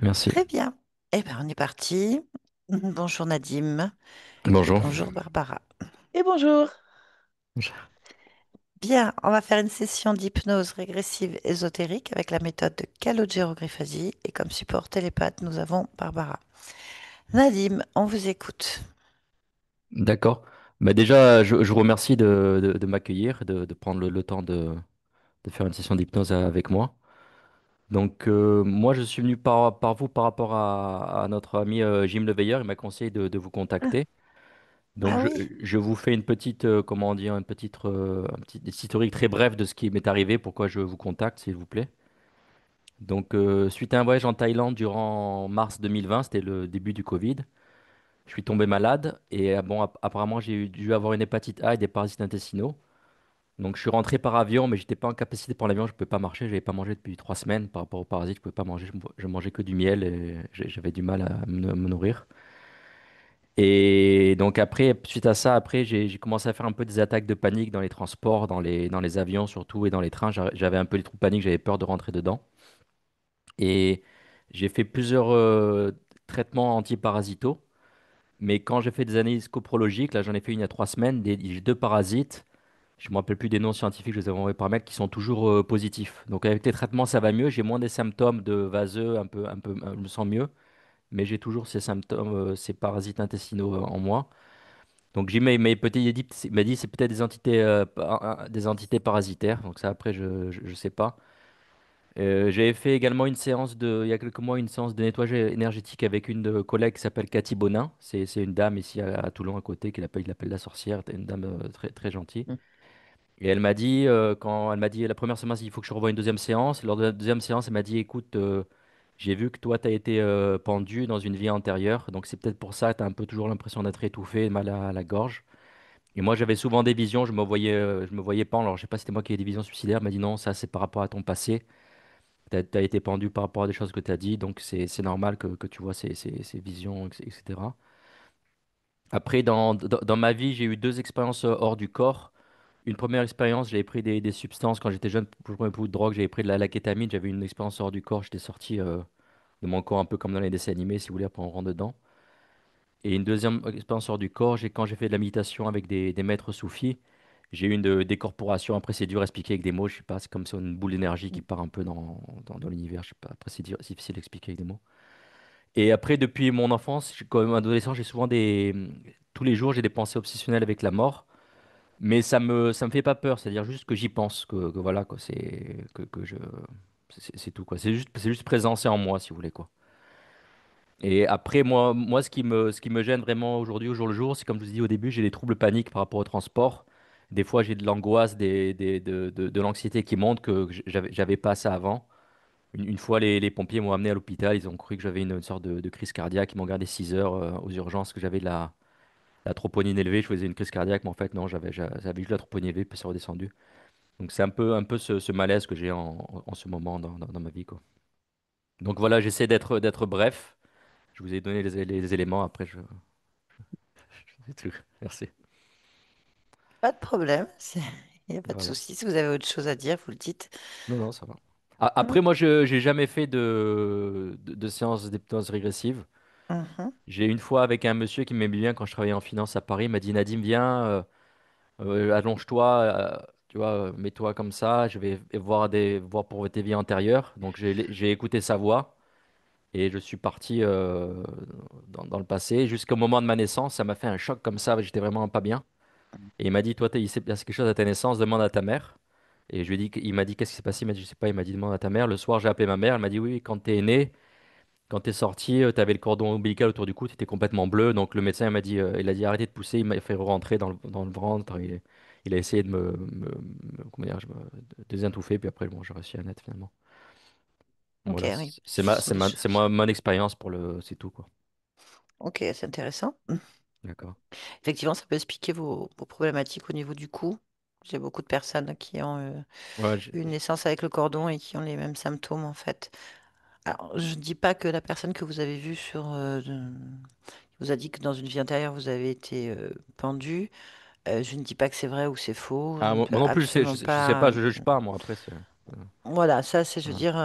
Merci. Très bien. Eh bien, on est parti. Bonjour Nadim et Bonjour. bonjour Barbara. Et bonjour. Bien, on va faire une session d'hypnose régressive ésotérique avec la méthode de Calogero-Grifosi et comme support télépathe, nous avons Barbara. Nadim, on vous écoute. D'accord. Bah déjà, je vous remercie de m'accueillir, de prendre le temps de faire une session d'hypnose avec moi. Donc, moi, je suis venu par vous par rapport à notre ami Jim Leveilleur. Il m'a conseillé de vous Ah, contacter. Donc, ah je, oui, je vous fais une petite, comment dire, un petit historique très bref de ce qui m'est arrivé, pourquoi je vous contacte, s'il vous plaît. Donc, suite à un voyage en Thaïlande durant mars 2020, c'était le début du Covid. Je suis tombé malade et bon, apparemment, dû avoir une hépatite A et des parasites intestinaux. Donc, je suis rentré par avion, mais j'étais pas en capacité de prendre l'avion. Je ne pouvais pas marcher. Je n'avais pas mangé depuis 3 semaines par rapport aux parasites. Je pouvais pas manger. Je mangeais que du miel et j'avais du mal à me nourrir. Et donc, après, suite à ça, après, j'ai commencé à faire un peu des attaques de panique dans les transports, dans les avions surtout et dans les trains. J'avais un peu les troubles paniques. J'avais peur de rentrer dedans. Et j'ai fait plusieurs traitements antiparasitaux. Mais quand j'ai fait des analyses coprologiques, là j'en ai fait une il y a 3 semaines, j'ai deux parasites, je ne me rappelle plus des noms scientifiques, je les ai envoyés par mail, qui sont toujours positifs. Donc avec les traitements ça va mieux, j'ai moins des symptômes de vaseux, je me sens mieux, mais j'ai toujours ces symptômes, ces parasites intestinaux en moi. Donc j'ai mes petits, il m'a dit c'est peut-être des entités parasitaires, donc ça après je sais pas. J'avais fait également il y a quelques mois, une séance de nettoyage énergétique avec une collègue qui s'appelle Cathy Bonin. C'est une dame ici à Toulon à côté il appelle la sorcière, une dame très, très gentille. mm, Et quand elle m'a dit la première séance, il faut que je revoie une deuxième séance. Lors de la deuxième séance, elle m'a dit, écoute, j'ai vu que toi, tu as été pendu dans une vie antérieure. Donc c'est peut-être pour ça que tu as un peu toujours l'impression d'être étouffé, mal à la gorge. Et moi, j'avais souvent des visions, je me voyais pendre. Alors je sais pas si c'était moi qui ai des visions suicidaires. Elle m'a dit non, ça c'est par rapport à ton passé. T'as été pendu par rapport à des choses que tu as dit, donc c'est normal que tu vois ces visions, etc. Après, dans ma vie, j'ai eu deux expériences hors du corps. Une première expérience, j'avais pris des substances quand j'étais jeune, pour le premier coup de drogue, j'avais pris de la kétamine, j'avais une expérience hors du corps, j'étais sorti de mon corps un peu comme dans les dessins animés, si vous voulez, après on rentre dedans. Et une deuxième expérience hors du corps, quand j'ai fait de la méditation avec des maîtres soufis, j'ai eu une décorporation. Après, c'est dur à expliquer avec des mots, je sais pas, c'est comme sur une boule d'énergie qui mm. part un peu dans l'univers, je sais pas. Après, c'est difficile d'expliquer avec des mots. Et après, depuis mon enfance, comme adolescent, j'ai souvent tous les jours, j'ai des pensées obsessionnelles avec la mort. Mais ça me fait pas peur, c'est-à-dire juste que j'y pense, que voilà, quoi, c'est tout, quoi. C'est juste présent, c'est en moi, si vous voulez, quoi. Et après, moi, ce qui me gêne vraiment aujourd'hui, au jour le jour, c'est comme je vous ai dit au début, j'ai des troubles paniques par rapport au transport. Des fois, j'ai de l'angoisse, de l'anxiété qui monte que j'avais pas ça avant. Une fois, les pompiers m'ont amené à l'hôpital. Ils ont cru que j'avais une sorte de crise cardiaque. Ils m'ont gardé 6 heures aux urgences, que j'avais la troponine élevée. Je faisais une crise cardiaque, mais en fait, non, j'avais juste la troponine élevée, puis c'est redescendu. Donc, c'est un peu ce malaise que j'ai en ce moment dans ma vie, quoi. Donc, voilà, j'essaie d'être bref. Je vous ai donné les éléments. Après, c'est tout. Merci. Pas de problème, il n'y a pas de Voilà. souci. Si vous avez autre chose à dire, vous le dites. Non, non, ça va. Mm, Après, moi, je n'ai jamais fait de séance d'hypnose régressive. mhm. J'ai une fois avec un monsieur qui m'aimait bien quand je travaillais en finance à Paris, il m'a dit Nadim, viens, allonge-toi, tu vois, mets-toi comme ça, je vais voir pour tes vies antérieures. Donc j'ai écouté sa voix et je suis parti dans le passé. Jusqu'au moment de ma naissance, ça m'a fait un choc comme ça, j'étais vraiment pas bien. Et il m'a dit, toi, il s'est passé quelque chose à ta naissance, demande à ta mère. Et je lui ai dit, il m'a dit, qu'est-ce qui s'est passé? Il m'a dit, je sais pas, il m'a dit, demande à ta mère. Le soir, j'ai appelé ma mère, elle m'a dit, oui, quand t'es né. Quand t'es sorti, t'avais le cordon ombilical autour du cou, t'étais complètement bleu. Donc le médecin il m'a dit, il a dit arrêtez de pousser, il m'a fait rentrer dans le ventre. Il a essayé de comment dire, de désentouffer, puis après bon, j'ai réussi à naître finalement. Ok, Voilà, oui. c'est Ce ma, sont c'est des ma, c'est choses. moi, mon expérience c'est tout quoi. Ok, c'est intéressant. D'accord. Effectivement, ça peut expliquer vos problématiques au niveau du cou. J'ai beaucoup de personnes qui ont Ouais, eu une naissance avec le cordon et qui ont les mêmes symptômes en fait. Alors, je ne dis pas que la personne que vous avez vue vous a dit que dans une vie antérieure vous avez été pendu. Je ne dis pas que c'est vrai ou c'est faux. Je Ah, ne moi peux non plus, absolument je sais pas, pas. je juge pas moi après Voilà, ça, c'est, je veux voilà. dire,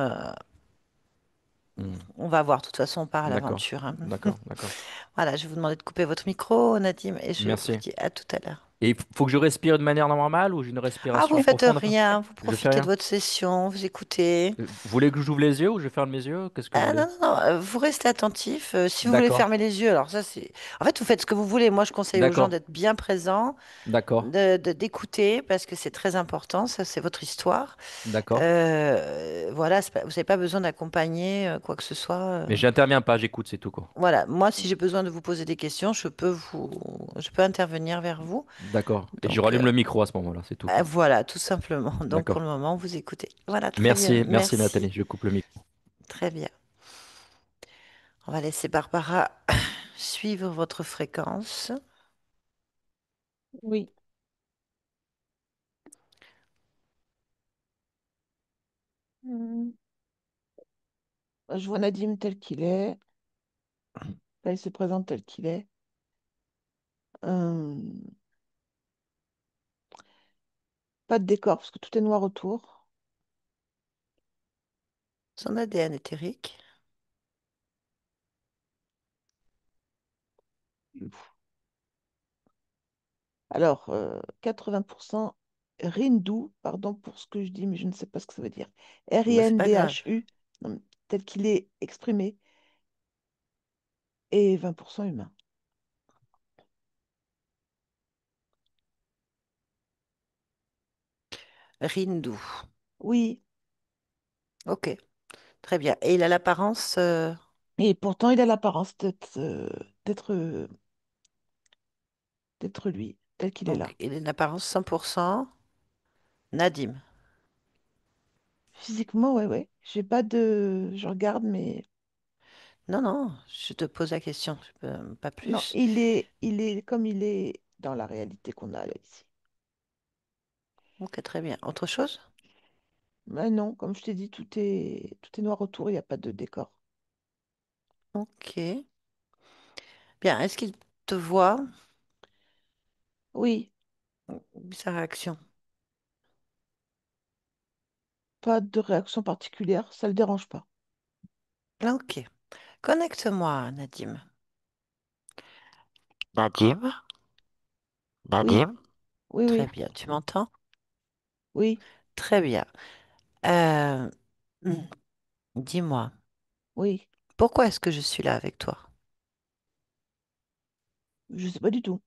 Hmm. On va voir, de toute façon, on part à D'accord, l'aventure, hein. d'accord, d'accord. Voilà, je vais vous demander de couper votre micro, Nadim, et je vous Merci. dis à tout à l'heure. Et il faut que je respire de manière normale ou j'ai une Ah, vous respiration faites profonde? rien, vous Je fais profitez de rien. votre session, vous écoutez. Vous voulez que j'ouvre les yeux ou je ferme mes yeux? Qu'est-ce que vous Ah voulez? non, non, non, vous restez attentif. Si vous voulez D'accord, fermer les yeux, alors ça c'est... En fait, vous faites ce que vous voulez. Moi, je conseille aux gens d'accord, d'être bien présents, d'accord, d'écouter, parce que c'est très important, ça c'est votre histoire. d'accord. Voilà, vous n'avez pas besoin d'accompagner quoi que ce soit. Mais j'interviens pas, j'écoute, c'est tout quoi. Voilà, moi, si j'ai besoin de vous poser des questions, je peux intervenir vers vous. D'accord. Et je Donc, rallume le micro à ce moment-là, c'est tout quoi. voilà, tout simplement. Donc, pour D'accord. le moment, vous écoutez. Voilà, très bien. Merci, merci Merci. Nathalie, je coupe le micro. Très bien. On va laisser Barbara suivre votre fréquence. Oui. Hmm. Je vois Nadim tel qu'il est. Là, il se présente tel qu'il est. Euh, Pas de décor parce que tout est noir autour. Son ADN éthérique. Alors, 80% Rindu, pardon pour ce que je dis, mais je ne sais pas ce que ça veut dire. Mais c'est pas grave. Rindhu, non, tel qu'il est exprimé, et 20% humain. Rindu. Oui, Ok, très bien. Et il a l'apparence. et pourtant il a l'apparence d'être d'être lui, tel qu'il est là. Donc, il a une apparence 100% Nadim. Physiquement, ouais, ouais. J'ai pas de. Je regarde, mais Non, non, je te pose la question, pas non, plus. il est comme il est dans la réalité qu'on a là ici. Ok, très bien. Autre chose? Mais non, comme je t'ai dit, tout est noir autour, il n'y a pas de décor. Ok. Bien, est-ce qu'il te voit? Oui, Sa réaction. pas de réaction particulière, ça le dérange pas. Ok. Connecte-moi, Nadim. Nadim? Oui, Nadim? oui, Très oui, bien, tu m'entends? oui, Très bien. Euh, hmm, dis-moi, oui, pourquoi est-ce que je suis là avec toi? je sais pas du tout.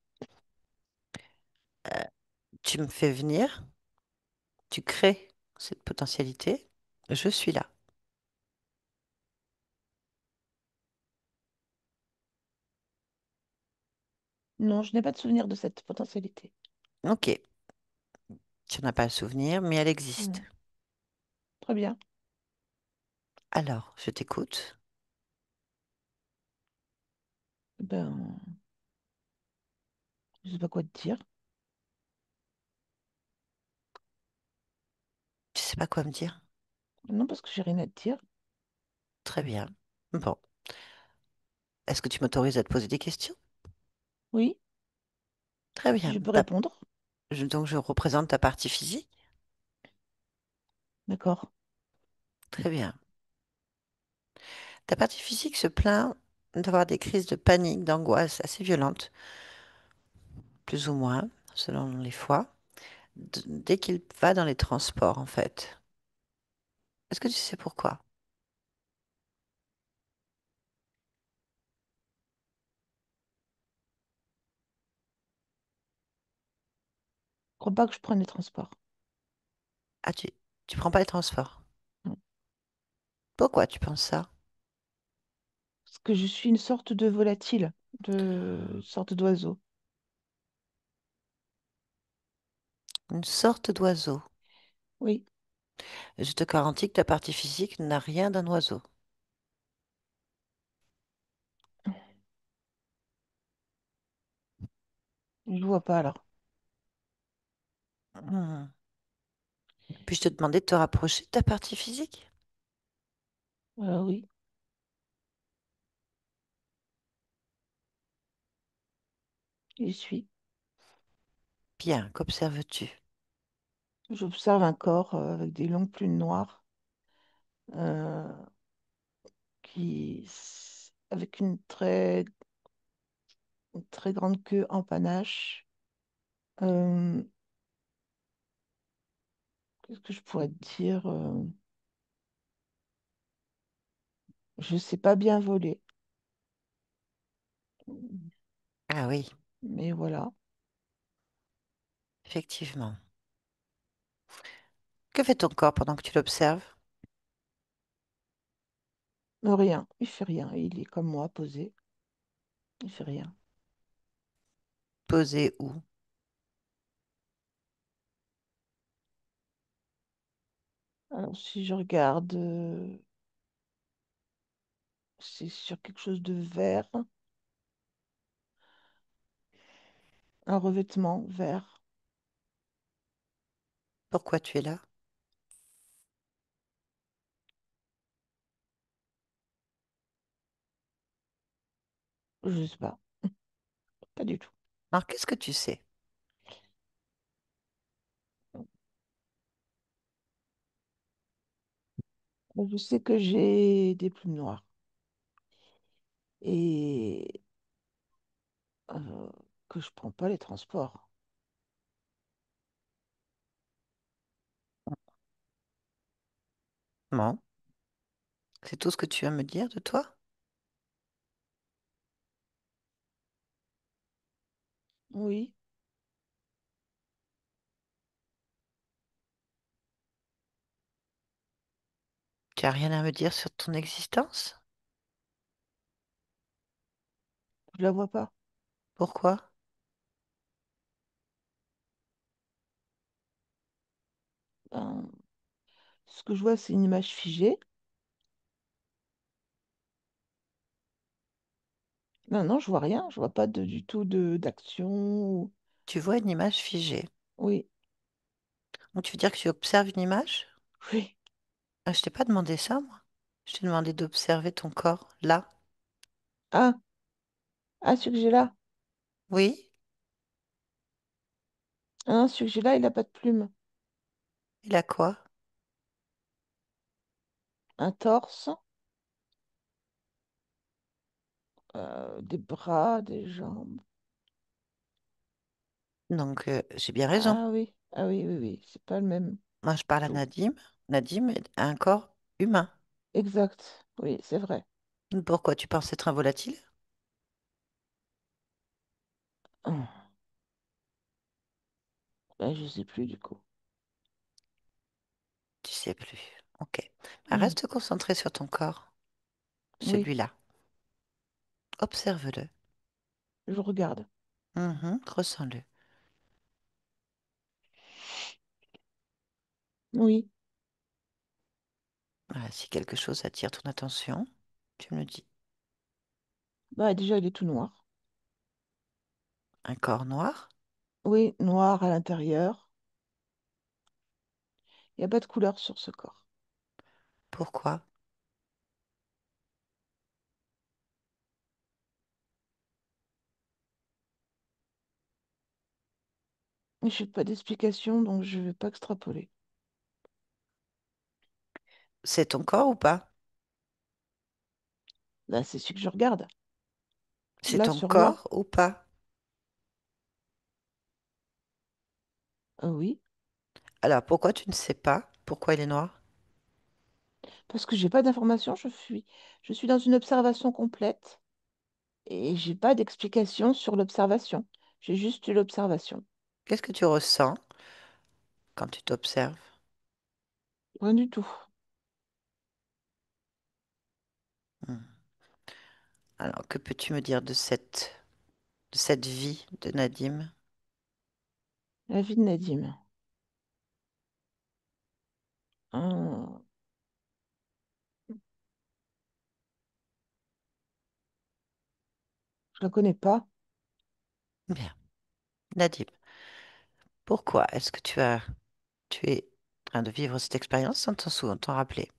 Euh, Tu me fais venir, tu crées cette potentialité, je suis là. Non, je n'ai pas de souvenir de cette potentialité. Ok, tu n'as pas le souvenir, mais elle existe. Non. Très bien. Alors, je t'écoute. Ben, je sais pas quoi te dire. Tu sais pas quoi me dire? Non, parce que j'ai rien à te dire. Très bien. Bon, est-ce que tu m'autorises à te poser des questions? Oui, Très si bien. je peux répondre. Donc, je représente ta partie physique. D'accord. Très bien. Ta partie physique se plaint d'avoir des crises de panique, d'angoisse assez violentes, plus ou moins, selon les fois, dès qu'il va dans les transports, en fait. Est-ce que tu sais pourquoi? Je crois pas que je prenne les transports. Ah, tu prends pas les transports. Non. Pourquoi tu penses ça? Parce que je suis une sorte de volatile, de sorte d'oiseau. Une sorte d'oiseau. Oui, Je te garantis que ta partie physique n'a rien d'un oiseau. je vois pas alors. Hmm. Puis-je te demander de te rapprocher de ta partie physique? Oui, j'y suis. Bien, qu'observes-tu? J'observe un corps avec des longues plumes noires euh, avec une très grande queue en panache. Euh, Qu'est-ce que je pourrais te dire? Je sais pas bien voler, Ah oui, mais voilà. effectivement. Que fait ton corps pendant que tu l'observes? Rien, il fait rien. Il est comme moi, posé. Il fait rien. Posé où? Alors, si je regarde, c'est sur quelque chose de vert, un revêtement vert. Pourquoi tu es là? Je sais pas, pas du tout. Alors, qu'est-ce que tu sais? Je sais que j'ai des plumes noires et euh, que je prends pas les transports. Non. C'est tout ce que tu vas me dire de toi? Oui, Tu as rien à me dire sur ton existence? je la vois pas. Pourquoi? Ben, ce que je vois, c'est une image figée. Non, non, je vois rien. Je vois pas du tout d'action. Tu vois une image figée. Oui, Donc, tu veux dire que tu observes une image? oui. Ah, je t'ai pas demandé ça, moi. Je t'ai demandé d'observer ton corps, là. Ah, ah, celui que j'ai là. Oui, Ah, non, celui que j'ai là, il a pas de plumes. il a quoi? Un torse, des bras, des jambes. Donc, j'ai bien raison. Ah oui, ah oui, oui, oui, c'est pas le même. Moi, je parle à Donc, Nadim. Nadim a un corps humain. exact, oui, c'est vrai. Pourquoi tu penses être un volatile? Ah, ben, je sais plus du coup. Tu sais plus. Ok. Bah, Hmm, reste concentré sur ton corps. oui, Celui-là. Observe-le. je regarde. Ressens-le. Oui, Voilà, si quelque chose attire ton attention, tu me le dis. bah déjà, il est tout noir. Un corps noir? Oui, noir à l'intérieur. Il n'y a pas de couleur sur ce corps. Pourquoi? Je n'ai pas d'explication, donc je ne vais pas extrapoler. C'est ton corps ou pas? Là, c'est celui que je regarde. C'est Là, ton sur moi. corps ou pas? Oui, Alors, pourquoi tu ne sais pas pourquoi il est noir? parce que j'ai pas d'informations, je suis dans une observation complète et j'ai pas d'explication sur l'observation. J'ai juste eu l'observation. Qu'est-ce que tu ressens quand tu t'observes? Rien du tout. Hmm. Alors, que peux-tu me dire de cette vie de Nadim? La vie de Nadim. Ah, je la connais pas. Bien. Nadim, pourquoi est-ce que tu es en train de vivre cette expérience sans t'en rappeler?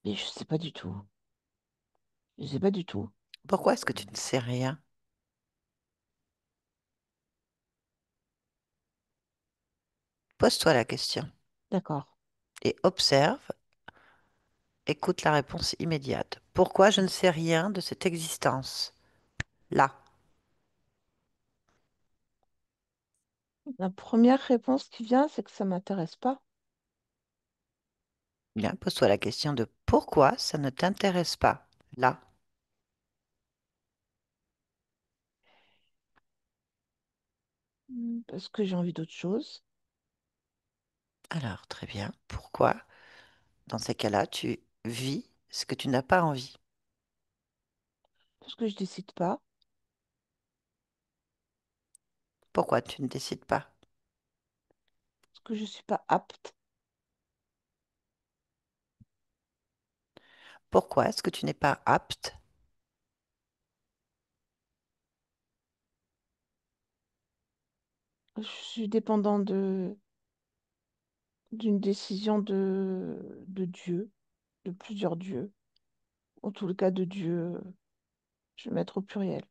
Mais je sais pas du tout. Je sais pas du tout. Pourquoi est-ce que tu ne sais rien? pose-toi la question D'accord. et observe, écoute la réponse immédiate. Pourquoi je ne sais rien de cette existence? Là. La première réponse qui vient, c'est que ça m'intéresse pas. Bien, pose-toi la question de pourquoi ça ne t'intéresse pas. Là. Parce que j'ai envie d'autre chose. Alors, très bien. Pourquoi, dans ces cas-là, tu vis ce que tu n'as pas envie? Parce que je décide pas. Pourquoi tu ne décides pas? Parce que je suis pas apte. Pourquoi est-ce que tu n'es pas apte? Je suis dépendant d'une décision de Dieu, de plusieurs dieux. En tout le cas de Dieu, je vais mettre au pluriel.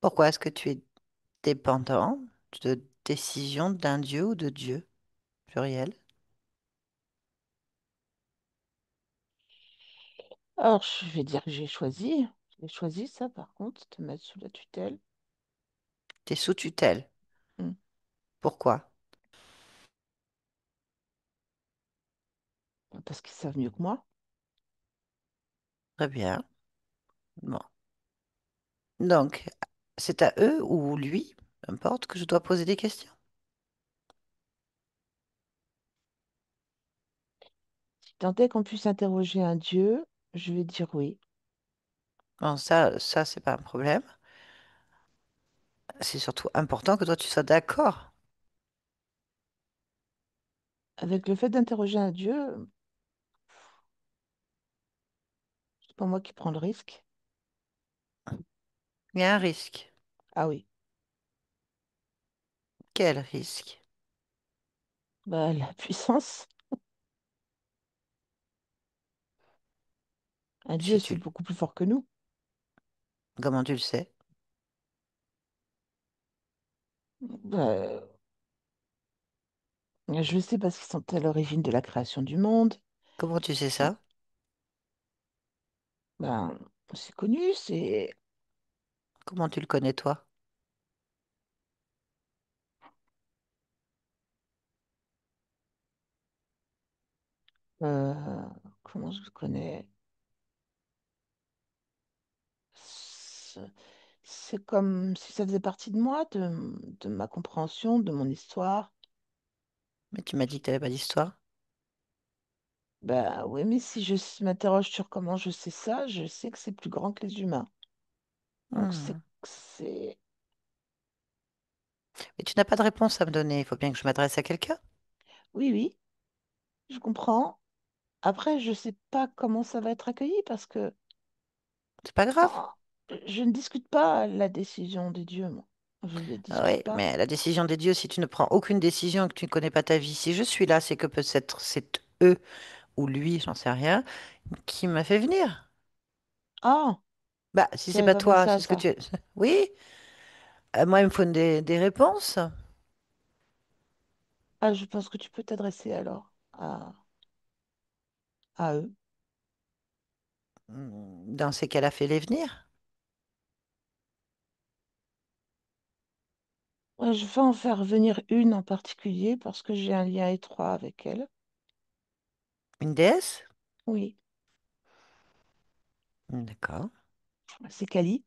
Pourquoi est-ce que tu es dépendant de décision d'un dieu ou de Dieu, pluriel? Alors, je vais dire que j'ai choisi. J'ai choisi ça, par contre, de mettre sous la tutelle. Tu es sous tutelle. Hmm. Pourquoi? Parce qu'ils savent mieux que moi. Très bien. Bon. Donc, c'est à eux ou lui, peu importe, que je dois poser des questions. Si tant est qu'on puisse interroger un Dieu, je vais dire oui. Bon, ça, c'est pas un problème. C'est surtout important que toi, tu sois d'accord. Avec le fait d'interroger un Dieu, c'est pas moi qui prends le risque. Il y a un risque. Ah oui, Quel risque? bah, la puissance. Un Dieu, Si c'est tu... beaucoup plus fort que nous. Comment tu le sais? Bah, je le sais parce qu'ils sont à l'origine de la création du monde. Comment tu sais Sont- ça? Ben, c'est connu, c'est Comment tu le connais, toi? euh, comment je le connais? C'est c'est comme si ça faisait partie de moi, de ma compréhension, de mon histoire. Mais tu m'as dit que tu n'avais pas d'histoire. Ben oui, mais si m'interroge sur comment je sais ça, je sais que c'est plus grand que les humains. Donc Hmm. c'est Mais tu n'as pas de réponse à me donner. Il faut bien que je m'adresse à quelqu'un. oui, oui, je comprends. Après, je sais pas comment ça va être accueilli parce que C'est pas grave. ah, je ne discute pas la décision des dieux, moi. Je ne les Ah discute oui, pas. mais la décision des dieux, si tu ne prends aucune décision et que tu ne connais pas ta vie, si je suis là, c'est que peut-être c'est eux ou lui, j'en sais rien, qui m'a fait venir. Ah, Bah, si c'est j'avais pas pas toi, pensé c'est à ce que ça. tu... Oui, moi, il me faut des réponses. Ah, je pense que tu peux t'adresser alors à eux. Dans ces cas-là, fais-les venir. Ouais, je vais en faire venir une en particulier parce que j'ai un lien étroit avec elle. Une déesse? Oui, D'accord. c'est Kali.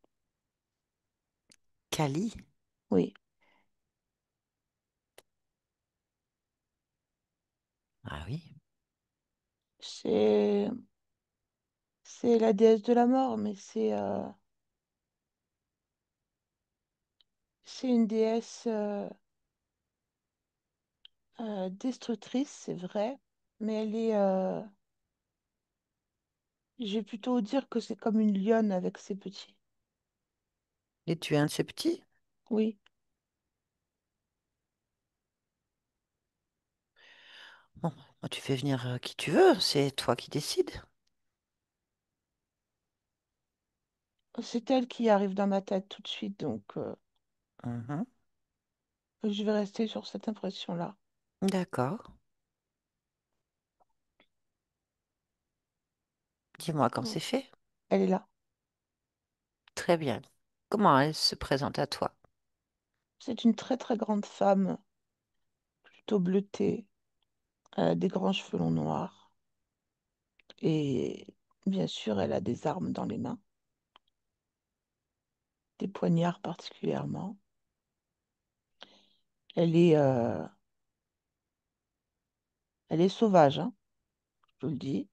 Kali? Oui, Ah oui. c'est c'est la déesse de la mort, mais c'est une déesse destructrice, c'est vrai, mais je vais plutôt dire que c'est comme une lionne avec ses petits. Et tu es un de ces petits? Oui, Bon, moi, tu fais venir qui tu veux, c'est toi qui décides. c'est elle qui arrive dans ma tête tout de suite, donc Mhm. Je vais rester sur cette impression-là. D'accord. Dis-moi quand Oh, c'est fait. elle est là. Très bien. Comment elle se présente à toi? C'est une très très grande femme, plutôt bleutée, des grands cheveux longs noirs. Et bien sûr, elle a des armes dans les mains, des poignards particulièrement. Elle est, euh, elle est sauvage, hein, je vous le dis,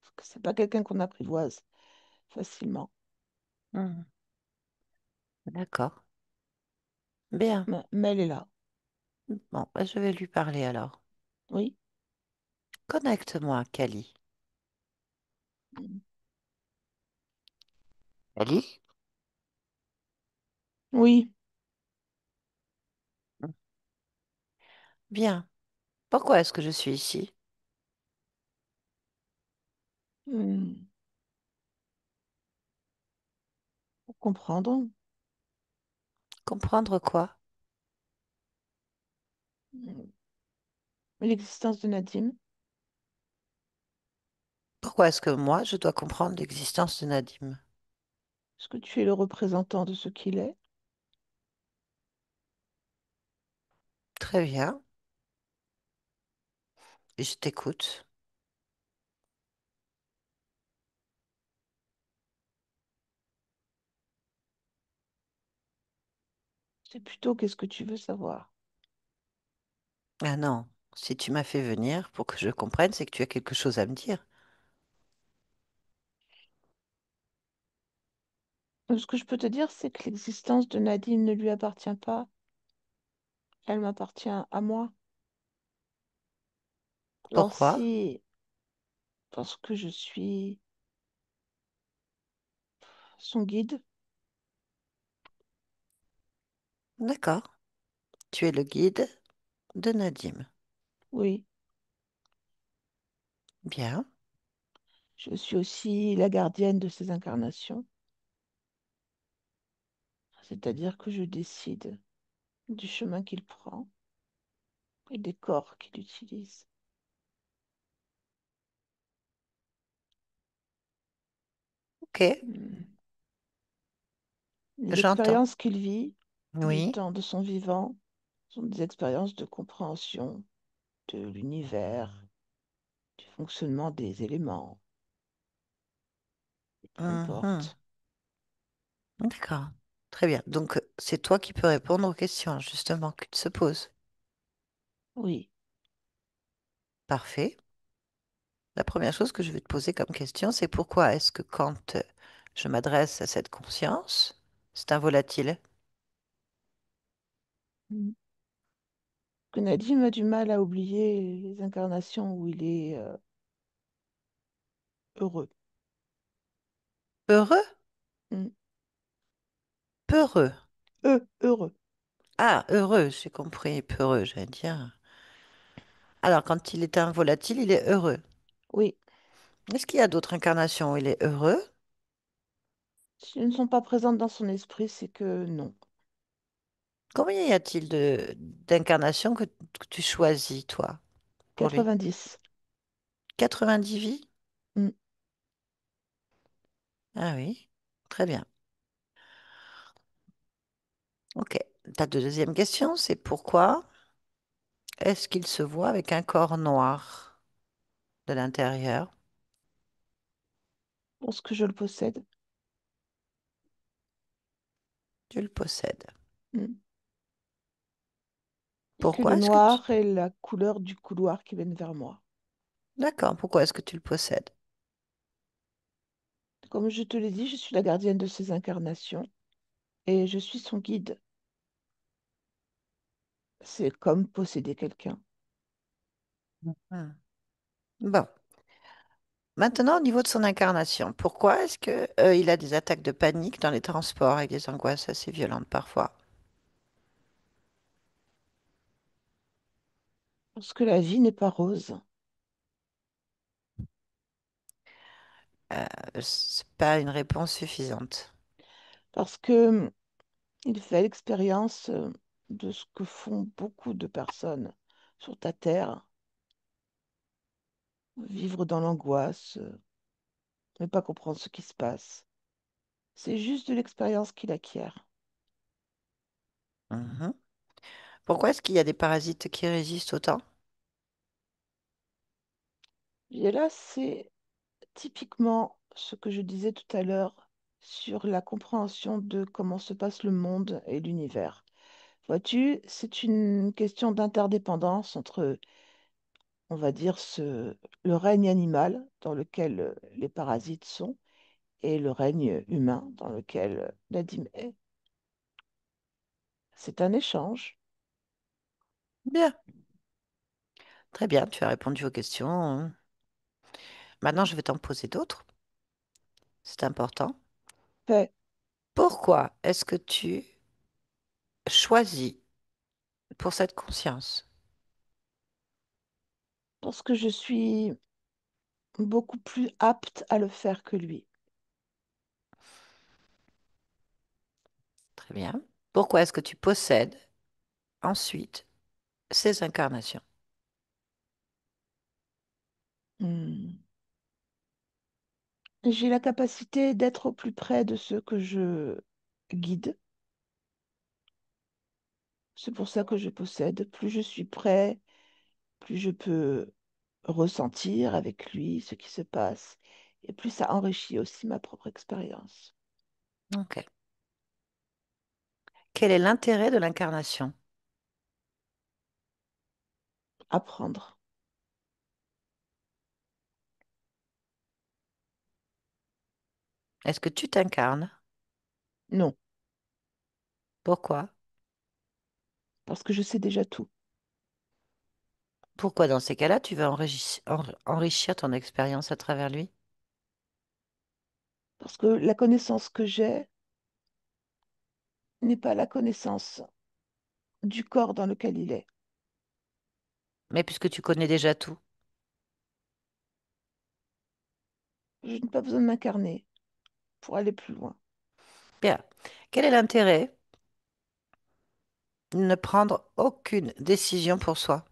parce que c'est pas quelqu'un qu'on apprivoise facilement. Hmm, d'accord. Bien. Mais elle est là. Bon, bah, je vais lui parler alors. Oui. Connecte-moi, Kali. Kali? Oui. Hmm. Bien. Pourquoi est-ce que je suis ici? Hmm. Pour comprendre Comprendre quoi? hmm, l'existence de Nadim. Pourquoi est-ce que moi, je dois comprendre l'existence de Nadim? Est-ce que tu es le représentant de ce qu'il est? Très bien. Et je t'écoute. C'est plutôt qu'est-ce que tu veux savoir. Ah non. Si tu m'as fait venir pour que je comprenne, c'est que tu as quelque chose à me dire. Ce que je peux te dire, c'est que l'existence de Nadim ne lui appartient pas. Elle m'appartient à moi. Alors Pourquoi? si, parce que je suis son guide, D'accord. Tu es le guide de Nadim. oui, Bien. je suis aussi la gardienne de ses incarnations. C'est-à-dire que je décide du chemin qu'il prend et des corps qu'il utilise. Ok. Hmm. Les J'entends. expériences qu'il vit du Oui. temps de son vivant sont des expériences de compréhension de l'univers, du fonctionnement des éléments, peu Mhm. importe. D'accord. Très bien. Donc, c'est toi qui peux répondre aux questions, justement, qui se posent. Oui. Parfait. La première chose que je vais te poser comme question, c'est pourquoi est-ce que quand je m'adresse à cette conscience, c'est un volatile? Hmm. Que Nadim a du mal à oublier les incarnations où il est heureux. Heureux? Hmm. Peureux. Heureux. Ah, heureux, j'ai compris. Peureux, j'allais dire. Alors, quand il est un volatile, il est heureux. Oui. Est-ce qu'il y a d'autres incarnations où il est heureux? Si elles ne sont pas présentes dans son esprit, c'est que non. Combien y a-t-il de d'incarnations que tu choisis, toi, pour lui? 90. 90 vies? Hmm. Ah oui, très bien. Ok. Ta deuxième question, c'est pourquoi est-ce qu'il se voit avec un corps noir de l'intérieur? Parce que je le possède. Tu le possèdes. Hmm. Et que le Pourquoi est-ce que tu... noir est la couleur du couloir qui mène vers moi. D'accord, pourquoi est-ce que tu le possèdes? Comme je te l'ai dit, je suis la gardienne de ses incarnations et je suis son guide. C'est comme posséder quelqu'un. Hmm. Bon. Maintenant, au niveau de son incarnation, pourquoi est-ce que, il a des attaques de panique dans les transports avec des angoisses assez violentes parfois? Parce que la vie n'est pas rose. C'est pas une réponse suffisante. Parce que il fait l'expérience de ce que font beaucoup de personnes sur ta terre, vivre dans l'angoisse, ne pas comprendre ce qui se passe. C'est juste de l'expérience qu'il acquiert. Mhm. Pourquoi est-ce qu'il y a des parasites qui résistent autant? Et là, c'est typiquement ce que je disais tout à l'heure sur la compréhension de comment se passe le monde et l'univers. Vois-tu, c'est une question d'interdépendance entre, on va dire, le règne animal dans lequel les parasites sont et le règne humain dans lequel Nadim est. C'est un échange. Bien, très bien, tu as répondu aux questions. Maintenant, je vais t'en poser d'autres. C'est important. Fait, Pourquoi est-ce que tu choisis pour cette conscience? parce que je suis beaucoup plus apte à le faire que lui. Très bien. Pourquoi est-ce que tu possèdes ensuite ces incarnations? Hmm. J'ai la capacité d'être au plus près de ceux que je guide. C'est pour ça que je possède. Plus je suis près, plus je peux ressentir avec lui ce qui se passe. Et plus ça enrichit aussi ma propre expérience. Ok. Quel est l'intérêt de l'incarnation? Apprendre. Est-ce que tu t'incarnes? Non, Pourquoi? parce que je sais déjà tout. Pourquoi dans ces cas-là, tu veux enrichir ton expérience à travers lui? Parce que la connaissance que j'ai n'est pas la connaissance du corps dans lequel il est. Mais puisque tu connais déjà tout. Je n'ai pas besoin de m'incarner pour aller plus loin. Bien. Quel est l'intérêt de ne prendre aucune décision pour soi?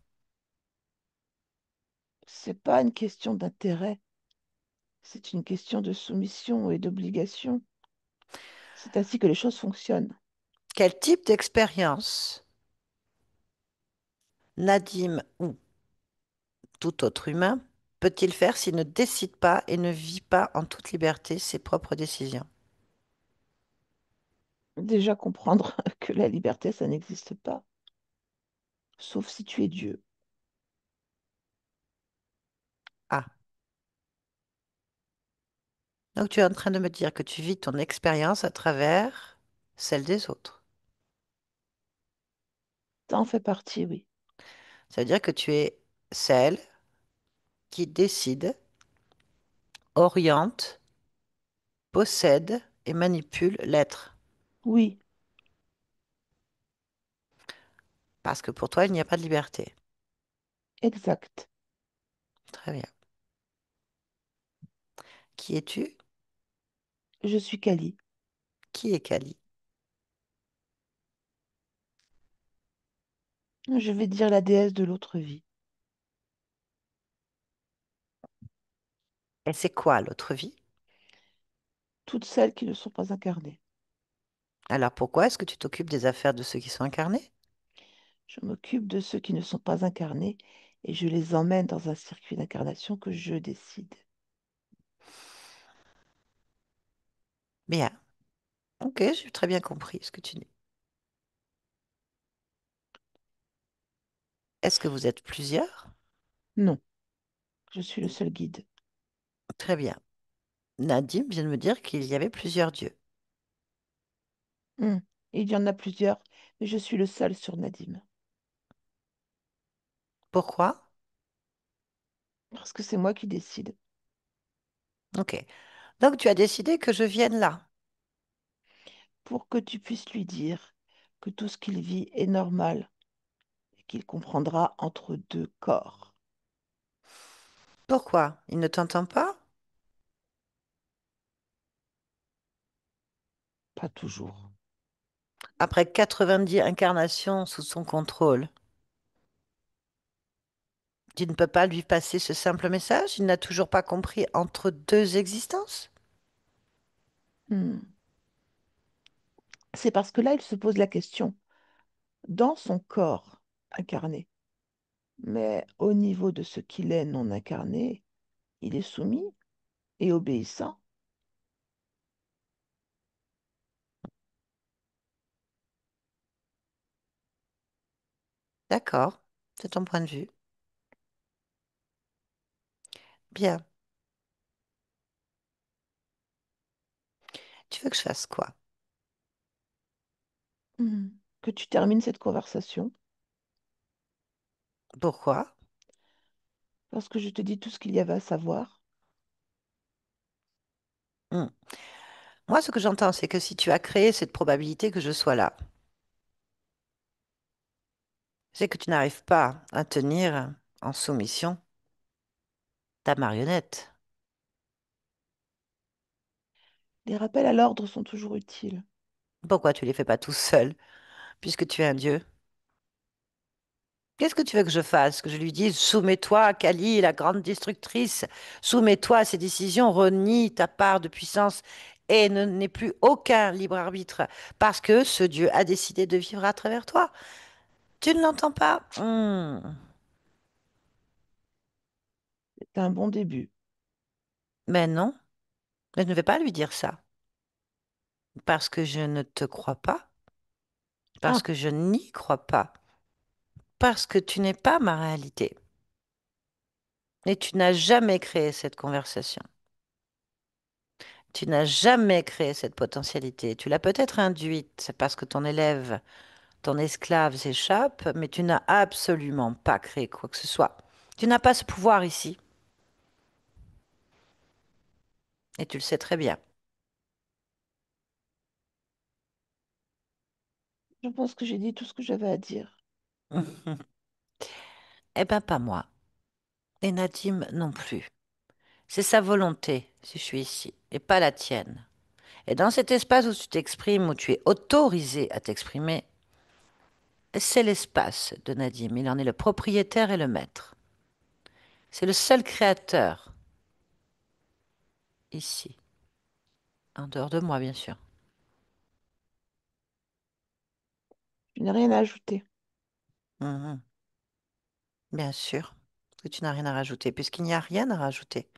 C'est pas une question d'intérêt, c'est une question de soumission et d'obligation. C'est ainsi que les choses fonctionnent. Quel type d'expérience Nadim ou tout autre humain peut-il faire s'il ne décide pas et ne vit pas en toute liberté ses propres décisions? Déjà comprendre que la liberté, ça n'existe pas, sauf si tu es Dieu. Ah, donc tu es en train de me dire que tu vis ton expérience à travers celle des autres. Ça en fait partie, oui. Ça veut dire que tu es celle qui décide, oriente, possède et manipule l'être. Oui, Parce que pour toi, il n'y a pas de liberté. exact. Très bien. Qui es-tu? Je suis Kali. Qui est Kali? Je vais dire la déesse de l'autre vie. Et c'est quoi l'autre vie? Toutes celles qui ne sont pas incarnées. Alors pourquoi est-ce que tu t'occupes des affaires de ceux qui sont incarnés? Je m'occupe de ceux qui ne sont pas incarnés et je les emmène dans un circuit d'incarnation que je décide. Bien. Ok, j'ai très bien compris ce que tu dis. Est-ce que vous êtes plusieurs? Non, je suis le seul guide. Très bien. Nadim vient de me dire qu'il y avait plusieurs dieux. Hmm. Il y en a plusieurs, mais je suis le seul sur Nadim. Pourquoi? Parce que c'est moi qui décide. Ok. Donc tu as décidé que je vienne là. Pour que tu puisses lui dire que tout ce qu'il vit est normal et qu'il comprendra entre deux corps. Pourquoi? Il ne t'entend pas? Pas toujours. après 90 incarnations sous son contrôle, tu ne peux pas lui passer ce simple message? Il n'a toujours pas compris entre deux existences? Hmm. C'est parce que là, il se pose la question, dans son corps incarné, mais au niveau de ce qu'il est non incarné, il est soumis et obéissant. D'accord, c'est ton point de vue. Bien. Tu veux que je fasse quoi? Hmm. Que tu termines cette conversation, Pourquoi? parce que je te dis tout ce qu'il y avait à savoir. Hmm. Moi, ce que j'entends, c'est que si tu as créé cette probabilité que je sois là, c'est que tu n'arrives pas à tenir en soumission ta marionnette. Les rappels à l'ordre sont toujours utiles. Pourquoi tu les fais pas tout seul, puisque tu es un dieu? Qu'est-ce que tu veux que je fasse? Que je lui dise, soumets-toi à Kali, la grande destructrice, soumets-toi à ses décisions, renie ta part de puissance et ne n'aie plus aucun libre arbitre, parce que ce dieu a décidé de vivre à travers toi. Tu ne l'entends pas? C'est un bon début. Mais non, je ne vais pas lui dire ça, parce que je ne te crois pas, parce Ah, que je n'y crois pas, parce que tu n'es pas ma réalité. Et tu n'as jamais créé cette conversation. Tu n'as jamais créé cette potentialité. Tu l'as peut-être induite parce que ton élève, ton esclave s'échappe, mais tu n'as absolument pas créé quoi que ce soit. Tu n'as pas ce pouvoir ici, et tu le sais très bien. je pense que j'ai dit tout ce que j'avais à dire. Eh ben, pas moi. Et Nadim non plus. C'est sa volonté, si je suis ici, et pas la tienne. Et dans cet espace où tu t'exprimes, où tu es autorisé à t'exprimer, c'est l'espace de Nadim. Il en est le propriétaire et le maître. C'est le seul créateur ici, en dehors de moi, bien sûr. Je n'ai rien à ajouter. Mhm. Bien sûr que tu n'as rien à rajouter, puisqu'il n'y a rien à rajouter.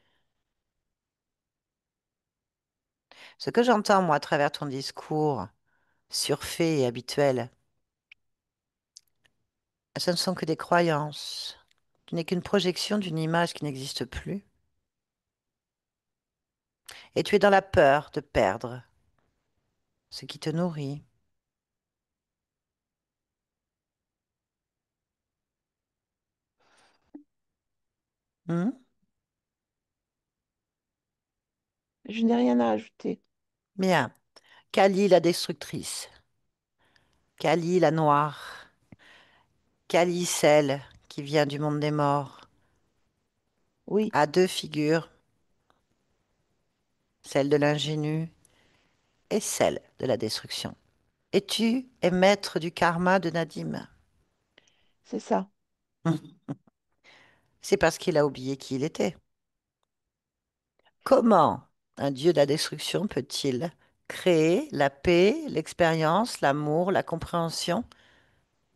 Ce que j'entends, moi, à travers ton discours surfait et habituel, ce ne sont que des croyances. Tu n'es qu'une projection d'une image qui n'existe plus. Et tu es dans la peur de perdre ce qui te nourrit. Hmm. Je n'ai rien à ajouter. Bien. Kali, la destructrice. Kali, la noire. Kali, celle qui vient du monde des morts, Oui, a deux figures, celle de l'ingénu et celle de la destruction. Et tu es maître du karma de Nadim. c'est ça. C'est parce qu'il a oublié qui il était. Comment un dieu de la destruction peut-il créer la paix, l'expérience, l'amour, la compréhension,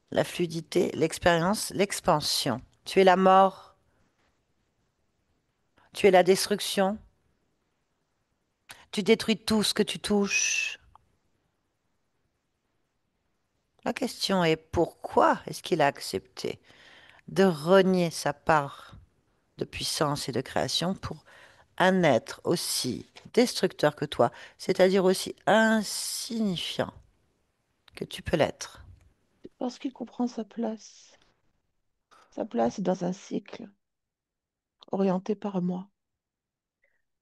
la fluidité, l'expérience, l'expansion? Tu es la mort, tu es la destruction, tu détruis tout ce que tu touches. La question est pourquoi est-ce qu'il a accepté de renier sa part de puissance et de création pour un être aussi destructeur que toi, c'est-à-dire aussi insignifiant que tu peux l'être. Parce qu'il comprend sa place. Sa place est dans un cycle orienté par moi.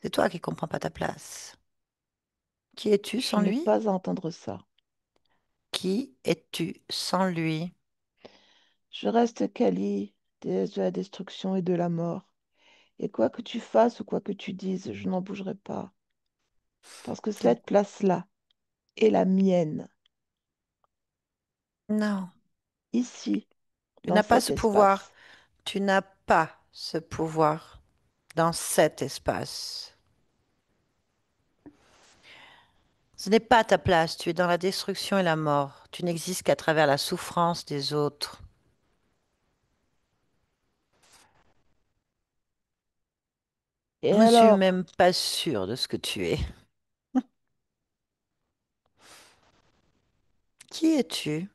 C'est toi qui comprends pas ta place. Qui es-tu Je sans n'ai lui? pas à entendre ça. Qui es-tu sans lui? Je reste Kali, déesse de la destruction et de la mort. Et quoi que tu fasses ou quoi que tu dises, je n'en bougerai pas. Parce que Tu- cette place-là est la mienne. Non, ici, tu dans n'as pas cet ce pouvoir. espace. Tu n'as pas ce pouvoir dans cet espace. Ce n'est pas ta place. Tu es dans la destruction et la mort. Tu n'existes qu'à travers la souffrance des autres. Et Je ne suis alors, même pas sûre de ce que tu es. Qui es-tu?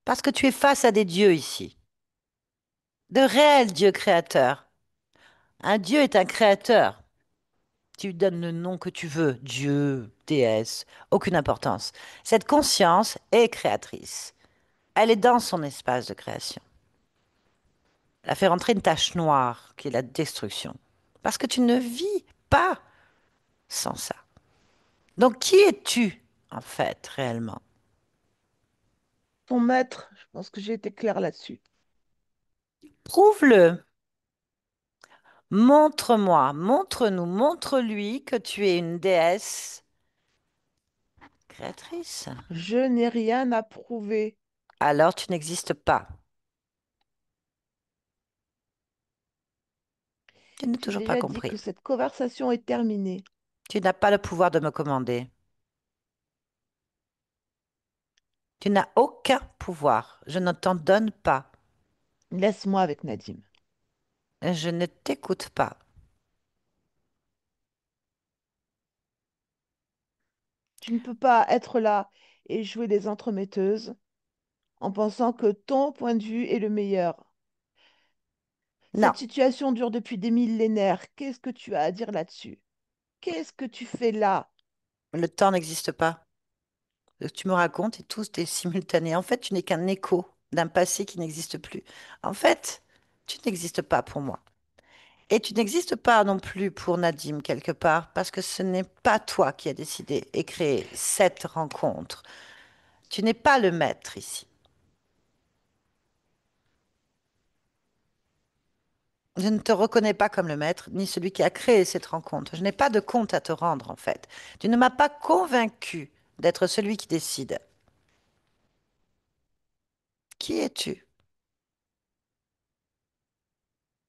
Parce que tu es face à des dieux ici. De réels dieux créateurs. Un dieu est un créateur. Tu lui donnes le nom que tu veux. Dieu, déesse, aucune importance. Cette conscience est créatrice. Elle est dans son espace de création. Elle a fait rentrer une tache noire qui est la destruction. Parce que tu ne vis pas sans ça. Donc qui es-tu, en fait, réellement? ton maître, je pense que j'ai été claire là-dessus. Prouve-le. Montre-moi, montre-nous, montre-lui que tu es une déesse créatrice. Je n'ai rien à prouver. Alors tu n'existes pas. Tu n'as J'ai toujours pas déjà dit compris. que cette conversation est terminée. Tu n'as pas le pouvoir de me commander. Tu n'as aucun pouvoir. Je ne t'en donne pas. Laisse-moi avec Nadim. Je ne t'écoute pas. Tu ne peux pas être là et jouer des entremetteuses en pensant que ton point de vue est le meilleur. Non, Cette situation dure depuis des millénaires. Qu'est-ce que tu as à dire là-dessus? Qu'est-ce que tu fais là? le temps n'existe pas. Ce que tu me racontes et tout est simultané. En fait, tu n'es qu'un écho d'un passé qui n'existe plus. En fait, tu n'existes pas pour moi. Et tu n'existes pas non plus pour Nadim quelque part, parce que ce n'est pas toi qui as décidé et créé cette rencontre. Tu n'es pas le maître ici. Je ne te reconnais pas comme le maître, ni celui qui a créé cette rencontre. Je n'ai pas de compte à te rendre, en fait. Tu ne m'as pas convaincu d'être celui qui décide. Qui es-tu?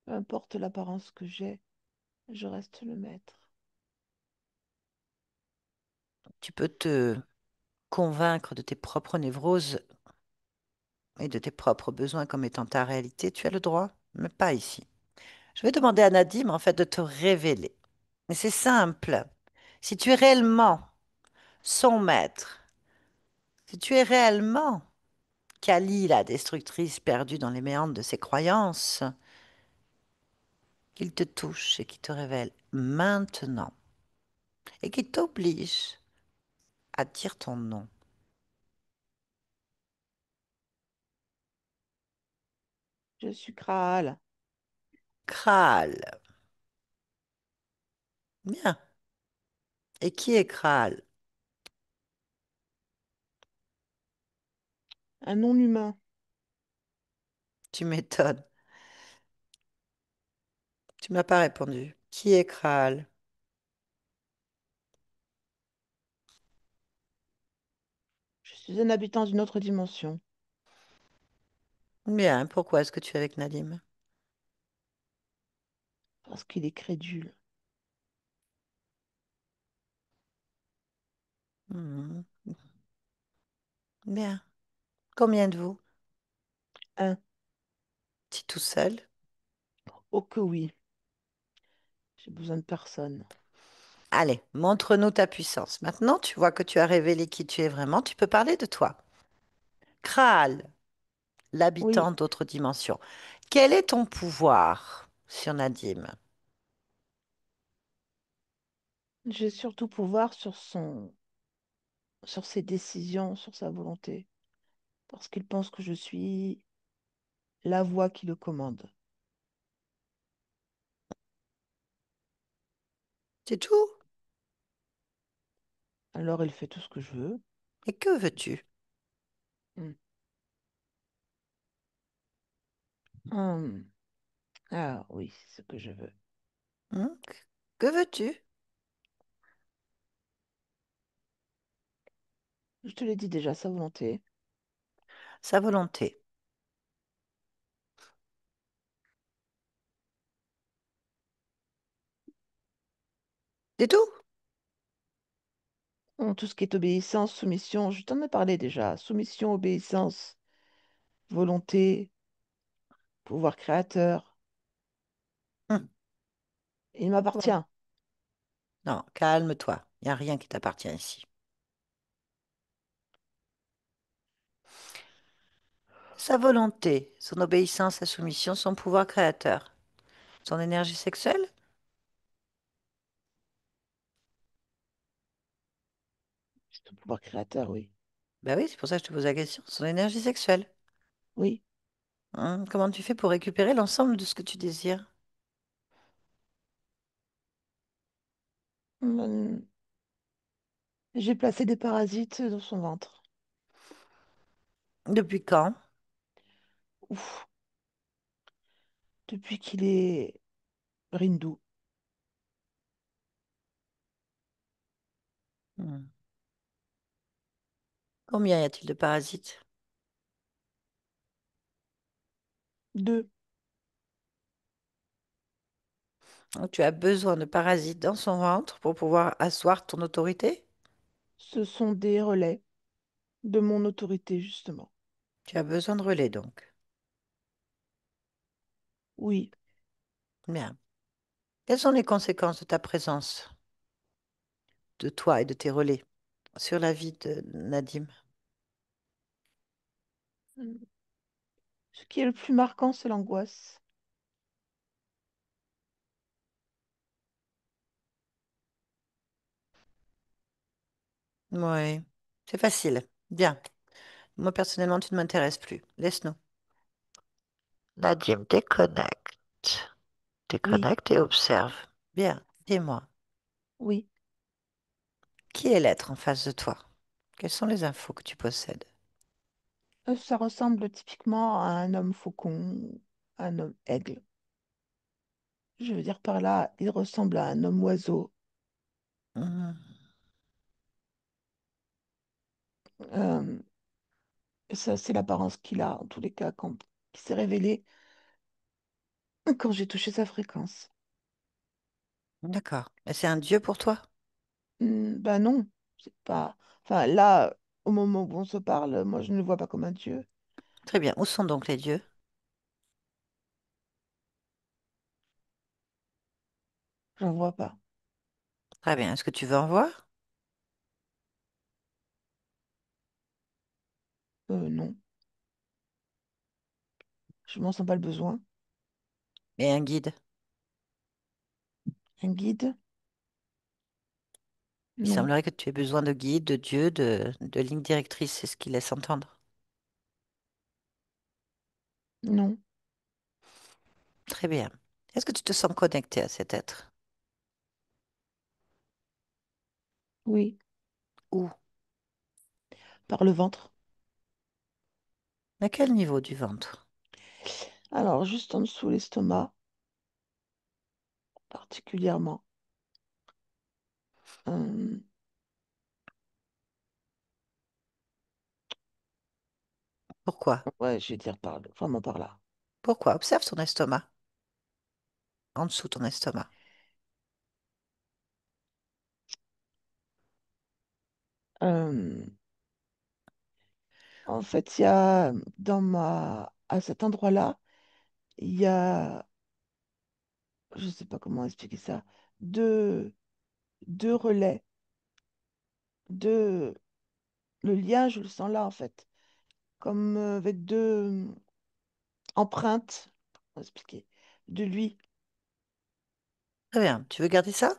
Peu importe l'apparence que j'ai, je reste le maître. Tu peux te convaincre de tes propres névroses et de tes propres besoins comme étant ta réalité. Tu as le droit, mais pas ici. Je vais demander à Nadim, en fait, de te révéler. Mais c'est simple. Si tu es réellement son maître, si tu es réellement Kali, la destructrice perdue dans les méandres de ses croyances, qu'il te touche et qui te révèle maintenant et qui t'oblige à dire ton nom. Je suis Kraal, Kral. Bien. Et qui est Kral? un non-humain. Tu m'étonnes. Tu m'as pas répondu. Qui est Kral? Je suis un habitant d'une autre dimension Bien. Pourquoi est-ce que tu es avec Nadim? parce qu'il est crédule. Hmm. Bien. Combien de vous? Un, Tu es tout seul? oh que oui, j'ai besoin de personne. Allez, montre-nous ta puissance. Maintenant, tu vois que tu as révélé qui tu es vraiment. Tu peux parler de toi. Kral, Oui, l'habitant d'autres dimensions. Quel est ton pouvoir sur Nadim? j'ai surtout pouvoir sur ses décisions, sur sa volonté, parce qu'il pense que je suis la voix qui le commande. C'est tout? Alors il fait tout ce que je veux. Et que veux-tu? Hmm. Hmm. Ah oui, c'est ce que je veux. Hmm? Que veux-tu? Je te l'ai dit déjà, sa volonté. Sa volonté. C'est tout? Tout ce qui est obéissance, soumission, je t'en ai parlé déjà. Soumission, obéissance, volonté, pouvoir créateur. Hum, Il m'appartient. bon. Non, calme-toi. Il n'y a rien qui t'appartient ici. Sa volonté, son obéissance, sa soumission, son pouvoir créateur, son énergie sexuelle? C'est un pouvoir créateur, oui. Ben oui, c'est pour ça que je te pose la question. Son énergie sexuelle. Oui. Comment tu fais pour récupérer l'ensemble de ce que tu désires? Hum, J'ai placé des parasites dans son ventre. Depuis quand? Ouf. Depuis qu'il est rindou. Hmm. Combien y a-t-il de parasites? Deux. Donc, tu as besoin de parasites dans son ventre pour pouvoir asseoir ton autorité? Ce sont des relais de mon autorité, justement. Tu as besoin de relais, donc. Oui. Bien. Quelles sont les conséquences de ta présence, de toi et de tes relais, sur la vie de Nadim? Ce qui est le plus marquant, c'est l'angoisse. Oui, c'est facile. Bien. Moi, personnellement, tu ne m'intéresses plus. Laisse-nous. Nadim, déconnecte. Oui, Déconnecte et observe. Bien. Dis-moi, oui. qui est l'être en face de toi? Quelles sont les infos que tu possèdes? Ça ressemble typiquement à un homme faucon, un homme aigle. Je veux dire par là, il ressemble à un homme oiseau. Hmm, Euh, Ça, c'est l'apparence qu'il a, en tous les cas, qui s'est révélé quand j'ai touché sa fréquence. d'accord. Et c'est un dieu pour toi? Ben non, c'est pas. Enfin, là, au moment où on se parle, moi, je ne le vois pas comme un dieu. Très bien. Où sont donc les dieux? J'en vois pas. Très bien. Est-ce que tu veux en voir? Non, je m'en sens pas le besoin. Et un guide? Un guide? Il Non, semblerait que tu aies besoin de guide, de dieu, de ligne directrice. C'est ce qu'il laisse entendre. non, Très bien. Est-ce que tu te sens connecté à cet être? oui, Où? par le ventre. À quel niveau du ventre? Alors, juste en dessous l'estomac, particulièrement. Euh, Pourquoi? ouais, je vais dire vraiment par là. Pourquoi? Observe ton estomac. En dessous ton estomac. Euh, En fait, il y a à cet endroit-là, il y a, je sais pas comment expliquer ça, deux, deux relais, deux, le lien, je le sens là en fait, comme avec deux empreintes, comment expliquer, de lui. Très bien. Tu veux garder ça?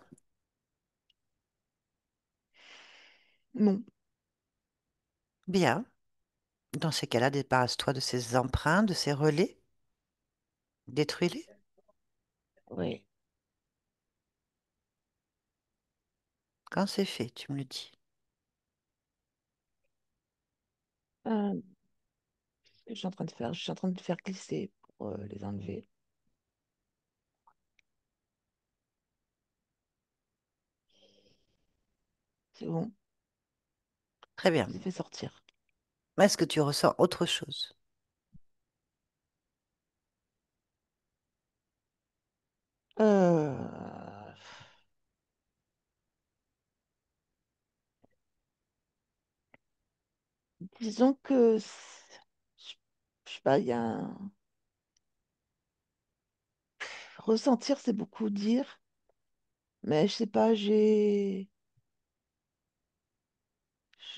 Non, Bien. Dans ces cas-là, débarrasse-toi de ces emprunts, de ces relais. Détruis-les. oui. Quand c'est fait, tu me le dis. Euh, je suis en train de faire, je suis en train de faire glisser pour les enlever. C'est bon. Très je bien. les ai fait sortir. Est-ce que tu ressens autre chose? Euh, disons que, je je sais pas, il y a un... Ressentir, c'est beaucoup dire, mais je sais pas, je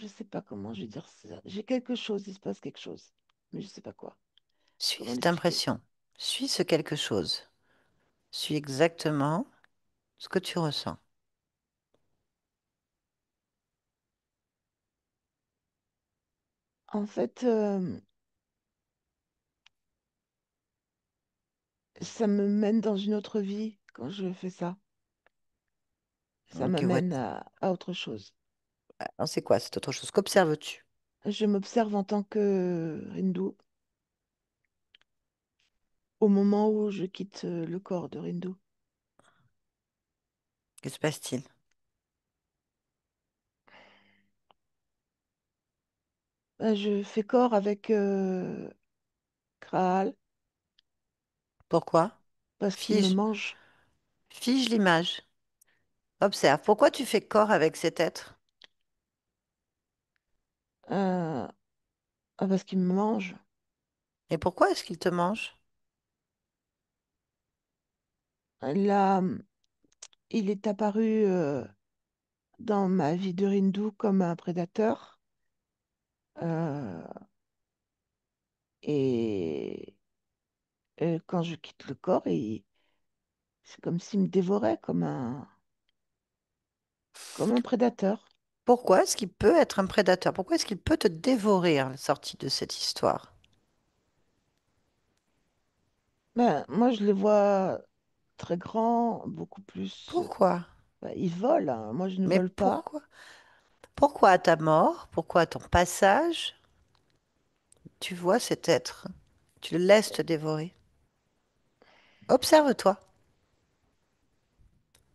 sais pas comment je vais dire ça. J'ai quelque chose, il se passe quelque chose, mais je sais pas quoi. Suis Comment cette l'expliquer? impression. Suis ce quelque chose. Suis exactement ce que tu ressens. En fait, ça me mène dans une autre vie quand je fais ça. Ça Tu vois, m'amène à autre chose. alors c'est quoi cette autre chose? Qu'observes-tu? Je m'observe en tant que Rindu au moment où je quitte le corps de Rindu. Que se passe-t-il? Je fais corps avec Kraal Pourquoi? parce qu'il me Fige, mange. fige l'image. Observe. Pourquoi tu fais corps avec cet être? Euh, parce qu'il me mange. Et pourquoi est-ce qu'il te mange? Là, il est apparu dans ma vie de Rindu comme un prédateur. Euh, et quand je quitte le corps, c'est comme s'il me dévorait comme un prédateur. Pourquoi est-ce qu'il peut être un prédateur? Pourquoi est-ce qu'il peut te dévorer à la sortie de cette histoire? Ben, moi, je les vois très grands, beaucoup plus. Pourquoi? Ben, ils volent, hein. Moi, je ne Mais vole pas. pourquoi? Pourquoi à ta mort? Pourquoi à ton passage? Tu vois cet être. Tu le laisses te dévorer. Observe-toi.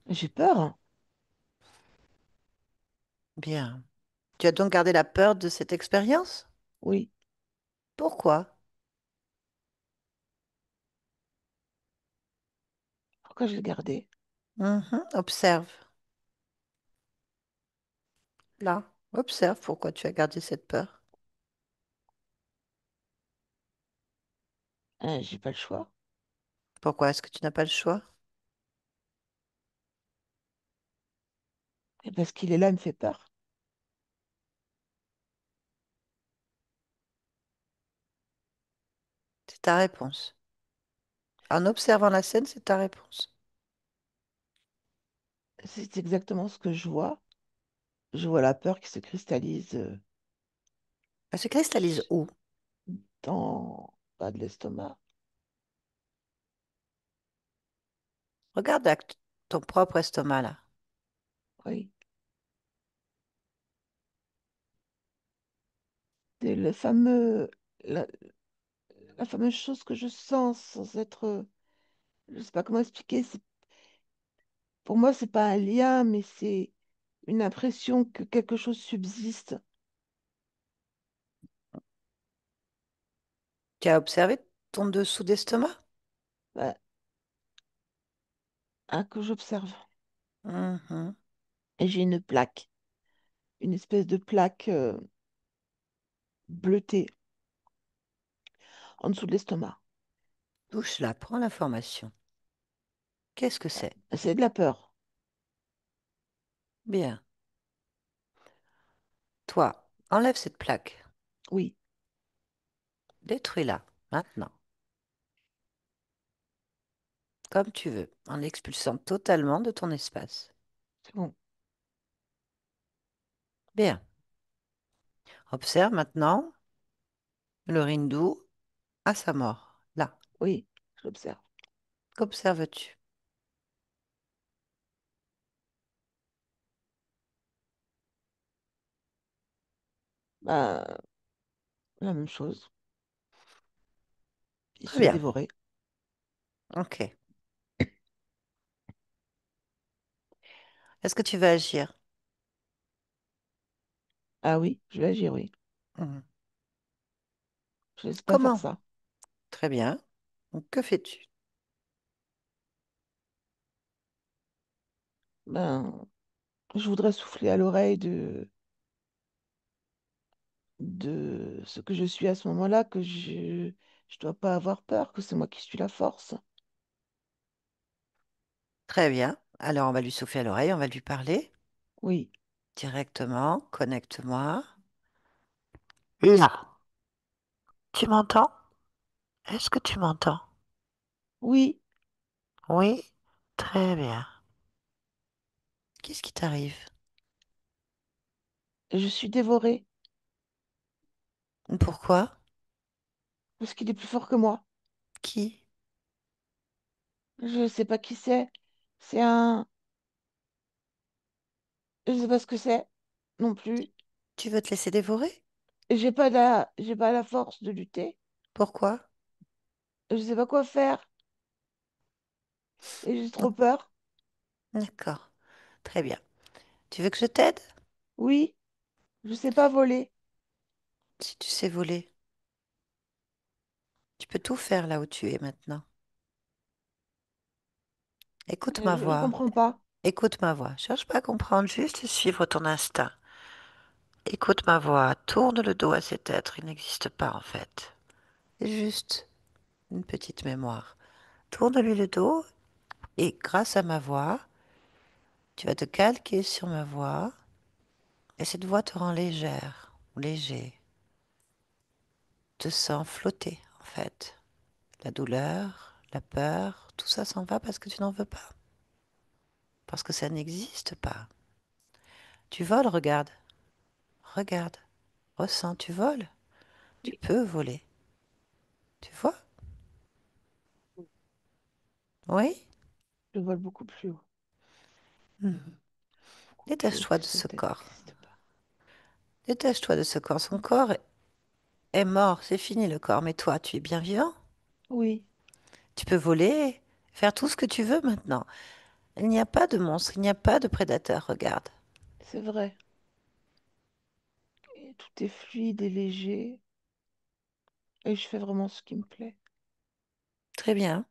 J'ai peur, hein. Bien. Tu as donc gardé la peur de cette expérience? Oui. Pourquoi? Pourquoi je l'ai gardé? Mhm. Observe. Là. Observe pourquoi tu as gardé cette peur. J'ai pas le choix. Pourquoi est-ce que tu n'as pas le choix? Et parce qu'il est là, il me fait peur. C'est ta réponse. En observant la scène, c'est ta réponse. C'est exactement ce que je vois. Je vois la peur qui se cristallise Elle se cristallise où? dans bas de l'estomac. Regarde avec ton propre estomac là. Oui. C'est le fameux, la, la fameuse chose que je sens sans être. Je sais pas comment expliquer. Pour moi, c'est pas un lien, mais c'est une impression que quelque chose subsiste. Tu as observé ton dessous d'estomac? Bah, que j'observe. Mhm. Et j'ai une plaque, une espèce de plaque bleutée en dessous de l'estomac. Touche-la, prends l'information. Qu'est-ce que c'est? C'est de la peur. Bien. Toi, enlève cette plaque. Oui, Détruis-la, maintenant, comme tu veux, en l'expulsant totalement de ton espace. c'est bon. Bien. Observe maintenant le Rindu à sa mort. Là. Oui, j'observe. Qu'observes-tu? Bah, la même chose. Il Très se fait bien. dévorer. Ok. Est-ce que tu vas agir? Ah oui, je vais agir, oui. Mhm. Je laisse pas faire Comment? ça. Très bien. Donc, que fais-tu? Ben, je voudrais souffler à l'oreille de ce que je suis à ce moment-là, que je dois pas avoir peur, que c'est moi qui suis la force. Très bien. Alors, on va lui souffler à l'oreille, on va lui parler Oui, directement. Connecte-moi. Là. Tu m'entends? Est-ce que tu m'entends? oui, Oui. Très bien. Qu'est-ce qui t'arrive? je suis dévorée Pourquoi? parce qu'il est plus fort que moi. Qui? Je sais pas qui c'est. C'est un... Je sais pas ce que c'est non plus. Tu veux te laisser dévorer? Et j'ai pas la force de lutter. Pourquoi? Je sais pas quoi faire et j'ai trop peur. D'accord. Très bien. Tu veux que je t'aide? Oui, je sais pas voler. Si tu sais voler, tu peux tout faire là où tu es maintenant. Écoute ma Je voix. comprends pas. Écoute ma voix. Cherche pas à comprendre, juste suivre ton instinct. Écoute ma voix. Tourne le dos à cet être. Il n'existe pas en fait. C'est juste une petite mémoire. Tourne-lui le dos et grâce à ma voix, tu vas te calquer sur ma voix et cette voix te rend légère ou léger. Te sens flotter en fait. La douleur, la peur, tout ça s'en va parce que tu n'en veux pas. Parce que ça n'existe pas. Tu voles, regarde. Regarde. Ressens, tu voles. Tu Oui, peux voler. Tu vois? Oui? je vole beaucoup plus haut. Mhm. Beaucoup plus haut Détache-toi que de ce cette tête corps. n'existe pas. Détache-toi de ce corps. Son corps est mort, c'est fini le corps. Mais toi, tu es bien vivant. Oui, Tu peux voler, faire tout ce que tu veux maintenant. Il n'y a pas de monstre, il n'y a pas de prédateur. Regarde. c'est vrai. Et tout est fluide et léger. Et je fais vraiment ce qui me plaît. Très bien.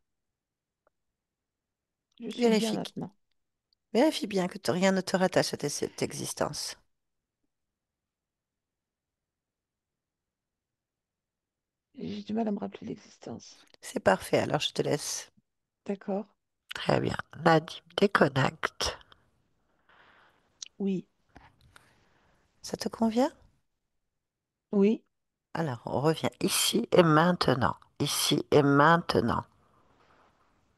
Je suis bien Vérifie. maintenant. Vérifie bien que rien ne te rattache à cette existence. J'ai du mal à me rappeler l'existence. C'est parfait, alors je te laisse. D'accord? Très bien. Nadim, déconnecte. Oui, Ça te convient? oui, Alors, on revient ici et maintenant. Ici et maintenant.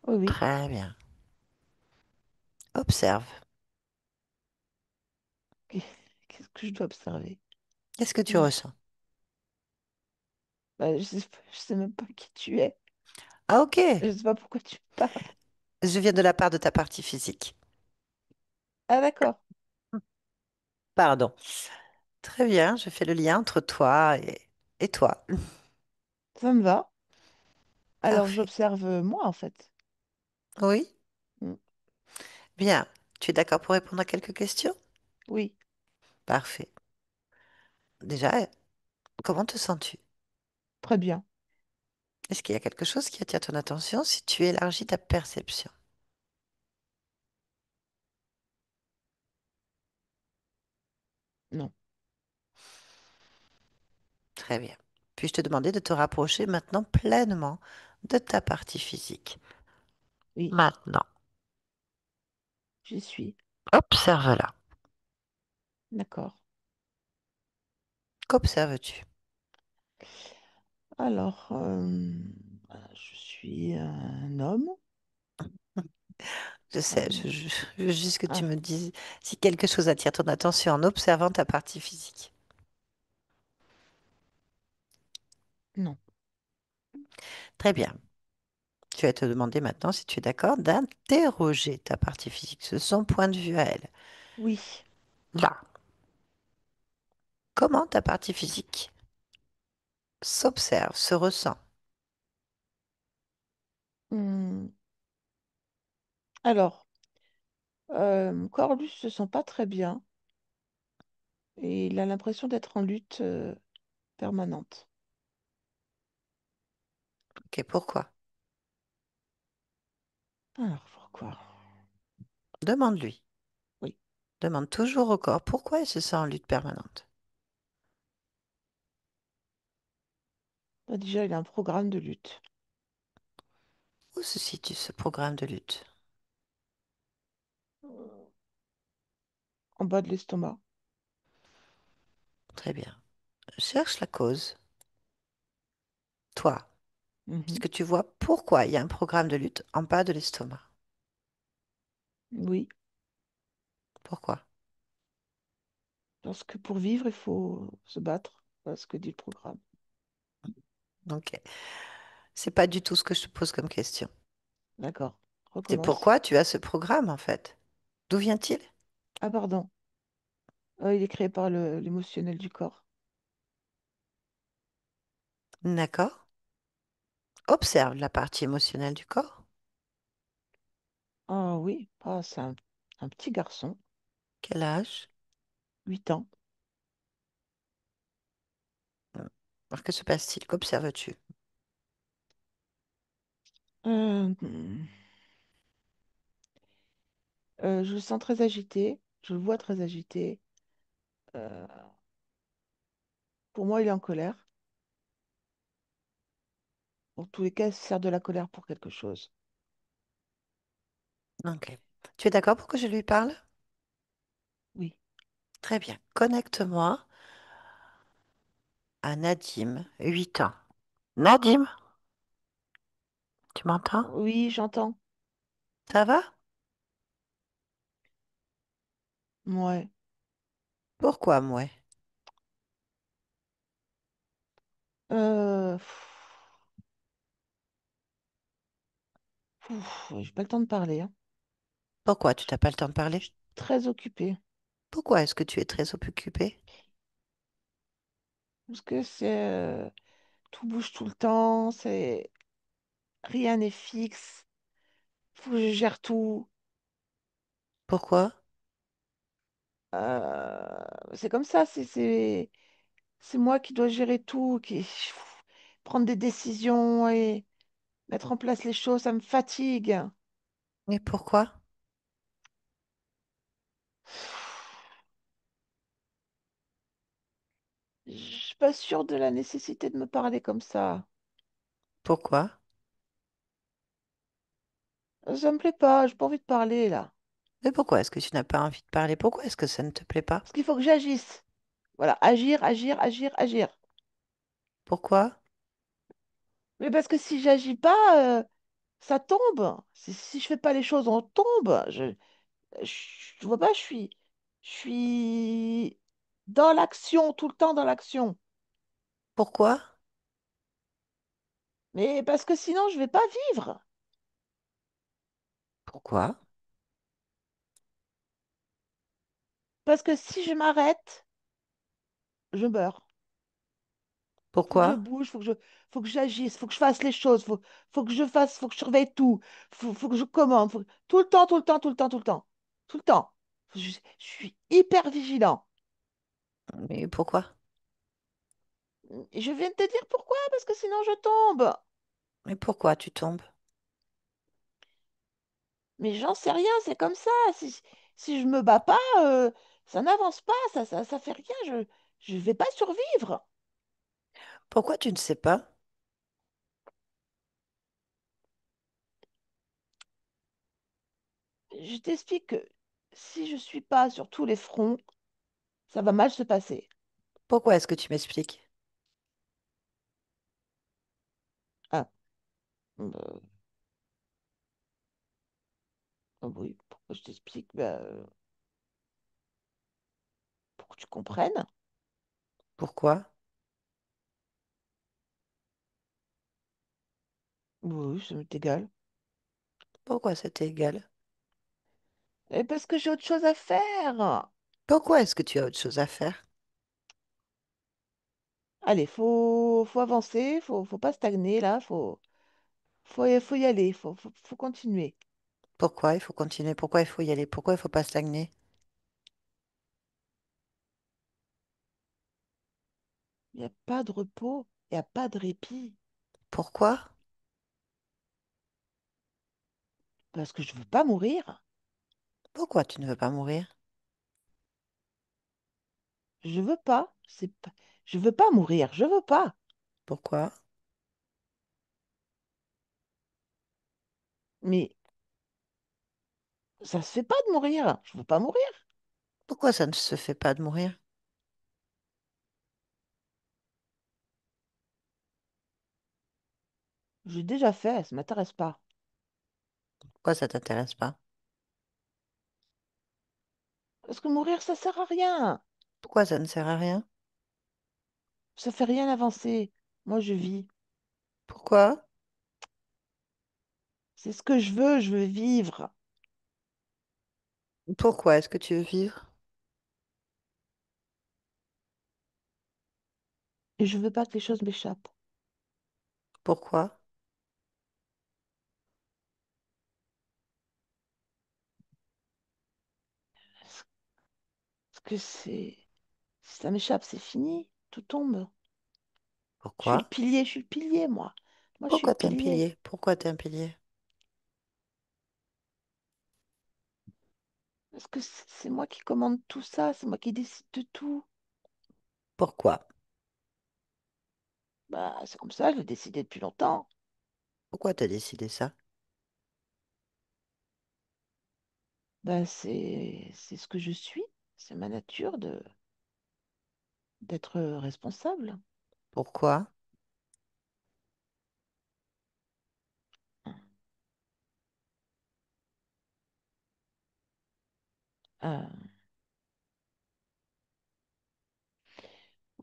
oui, oui. Très bien. Observe. Qu'est-ce que je dois observer? Qu'est-ce que tu Je, ressens? bah, je sais même pas qui tu es. Ah, ok. Je sais pas pourquoi tu me parles. Je viens de la part de ta partie physique. Ah, d'accord. Pardon. Très bien, je fais le lien entre toi et toi. Ça me va. Alors, Parfait. j'observe moi, en fait. Oui, Mm. bien. Tu es d'accord pour répondre à quelques questions? Oui, Parfait. Déjà, comment te sens-tu? très bien. Est-ce qu'il y a quelque chose qui attire ton attention si tu élargis ta perception? Non. Très bien. Puis-je te demander de te rapprocher maintenant pleinement de ta partie physique? Oui, Maintenant, j'y suis. observe-la. D'accord. Qu'observes-tu? Alors, je suis un homme. Je sais, Euh, je veux juste que tu ah, me dises si quelque chose attire ton attention en observant ta partie physique. non. Très bien. Tu vas te demander maintenant si tu es d'accord d'interroger ta partie physique, c'est son point de vue à elle. Oui. Là, comment ta partie physique s'observe, se ressent? Hmm. Alors, Corlus se sent pas très bien. Et il a l'impression d'être en lutte permanente. Ok, pourquoi? Alors, pourquoi? Demande-lui. Oui. Demande toujours au corps pourquoi il se sent en lutte permanente. Bah, déjà, il a un programme de lutte. Où se situe ce programme de lutte? En bas de l'estomac. Très bien. Cherche la cause. Toi, est-ce Mhm. que tu vois pourquoi il y a un programme de lutte en bas de l'estomac? Oui, Pourquoi? parce que pour vivre, il faut se battre. Voilà ce que dit le programme. Ok. C'est pas du tout ce que je te pose comme question. D'accord. C'est Recommence. pourquoi tu as ce programme en fait. D'où vient-il? Ah, pardon. Il est créé par l'émotionnel du corps. D'accord. Observe la partie émotionnelle du corps. Ah oui, c'est un petit garçon, Quel âge? 8 ans. Hmm. Alors, que se passe-t-il? Qu'observes-tu? Hmm. Je le sens très agité. Je le vois très agité. Euh, pour moi, il est en colère. Dans tous les cas, il se sert de la colère pour quelque chose. Ok. Tu es d'accord pour que je lui parle? Oui. Très bien. Connecte-moi à Nadim, 8 ans. Nadim, tu m'entends? Oui, j'entends. Ça va? Ouais. Pourquoi, moi? J'ai pas le temps de parler, hein. Pourquoi tu n'as pas le temps de Je parler? suis très occupée. Pourquoi est-ce que tu es très occupé? Parce que tout bouge tout le temps, rien n'est fixe. Faut que je gère tout. Pourquoi? C'est comme ça, c'est moi qui dois gérer tout, qui prendre des décisions et mettre en place les choses, ça me fatigue. Et pourquoi? Je suis pas sûre de la nécessité de me parler comme ça. Pourquoi? Ça me plaît pas, j'ai pas envie de parler là. Mais pourquoi est-ce que tu n'as pas envie de parler? Pourquoi est-ce que ça ne te plaît pas? Parce qu'il faut que j'agisse. Voilà, agir, agir, agir, agir. Pourquoi? Mais parce que si j'agis pas, ça tombe. Si je fais pas les choses, on tombe. Je vois pas, je suis dans l'action, tout le temps dans l'action. Pourquoi? Mais parce que sinon, je vais pas vivre. Pourquoi? Parce que si je m'arrête, je meurs. Faut que je Pourquoi? bouge, faut que j'agisse, faut que je fasse les choses, faut que je fasse, faut que je surveille tout, faut que je commande, tout le temps, tout le temps, tout le temps, tout le temps, tout le temps. Je suis hyper vigilant. Mais pourquoi? Et je viens de te dire pourquoi, parce que sinon je tombe. Mais pourquoi tu tombes? Mais j'en sais rien, c'est comme ça. Si je me bats pas, ça n'avance pas, ça fait rien, je vais pas survivre. Pourquoi tu ne sais pas? Je t'explique que si je suis pas sur tous les fronts, ça va mal se passer. Pourquoi est-ce que tu m'expliques? Ah, euh, oui, pourquoi je t'explique? Pour que tu comprennes. Pourquoi? Oui, ça m'est égal. Pourquoi c'est égal? Et parce que j'ai autre chose à faire. Pourquoi est-ce que tu as autre chose à faire? Allez, faut avancer, faut pas stagner là, faut y aller, faut continuer. Pourquoi il faut continuer? Pourquoi il faut y aller? Pourquoi il faut pas stagner? Il n'y a pas de repos, il n'y a pas de répit. Pourquoi? Parce que je veux pas mourir. Pourquoi tu ne veux pas mourir? Je veux pas. C'est pas... Je veux pas mourir. Je veux pas. Pourquoi? Mais ça se fait pas de mourir. Je veux pas mourir. Pourquoi ça ne se fait pas de mourir? J'ai déjà fait. Ça m'intéresse pas. Pourquoi ça t'intéresse pas? Parce que mourir, ça sert à rien. Pourquoi ça ne sert à rien? Ça fait rien avancer. Moi, je vis. Pourquoi? C'est ce que je veux. Je veux vivre. Pourquoi est-ce que tu veux vivre? Et je veux pas que les choses m'échappent. Pourquoi? Parce que c'est... Si ça m'échappe, c'est fini. Tout tombe. Pourquoi? Je suis le pilier, moi. Moi, je suis le Pourquoi t'es un pilier. pilier? Pourquoi t'es un pilier? Parce que c'est moi qui commande tout ça. C'est moi qui décide de tout. Pourquoi? Bah, c'est comme ça. Je l'ai décidé depuis longtemps. Pourquoi t'as décidé ça? Bah, c'est ce que je suis. C'est ma nature de d'être responsable. Pourquoi? Euh,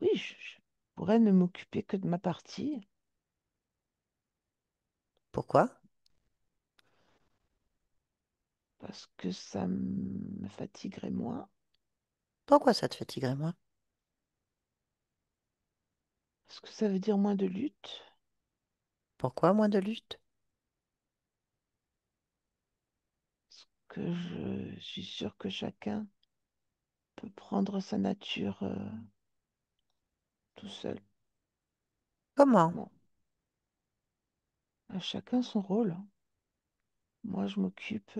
oui, je pourrais ne m'occuper que de ma partie Pourquoi? parce que ça me fatiguerait moins, Pourquoi ça te fatiguerait moi? parce que ça veut dire moins de lutte, Pourquoi moins de lutte? parce que je suis sûre que chacun peut prendre sa nature tout seul. Comment? Bon, à chacun son rôle, hein. Moi, je m'occupe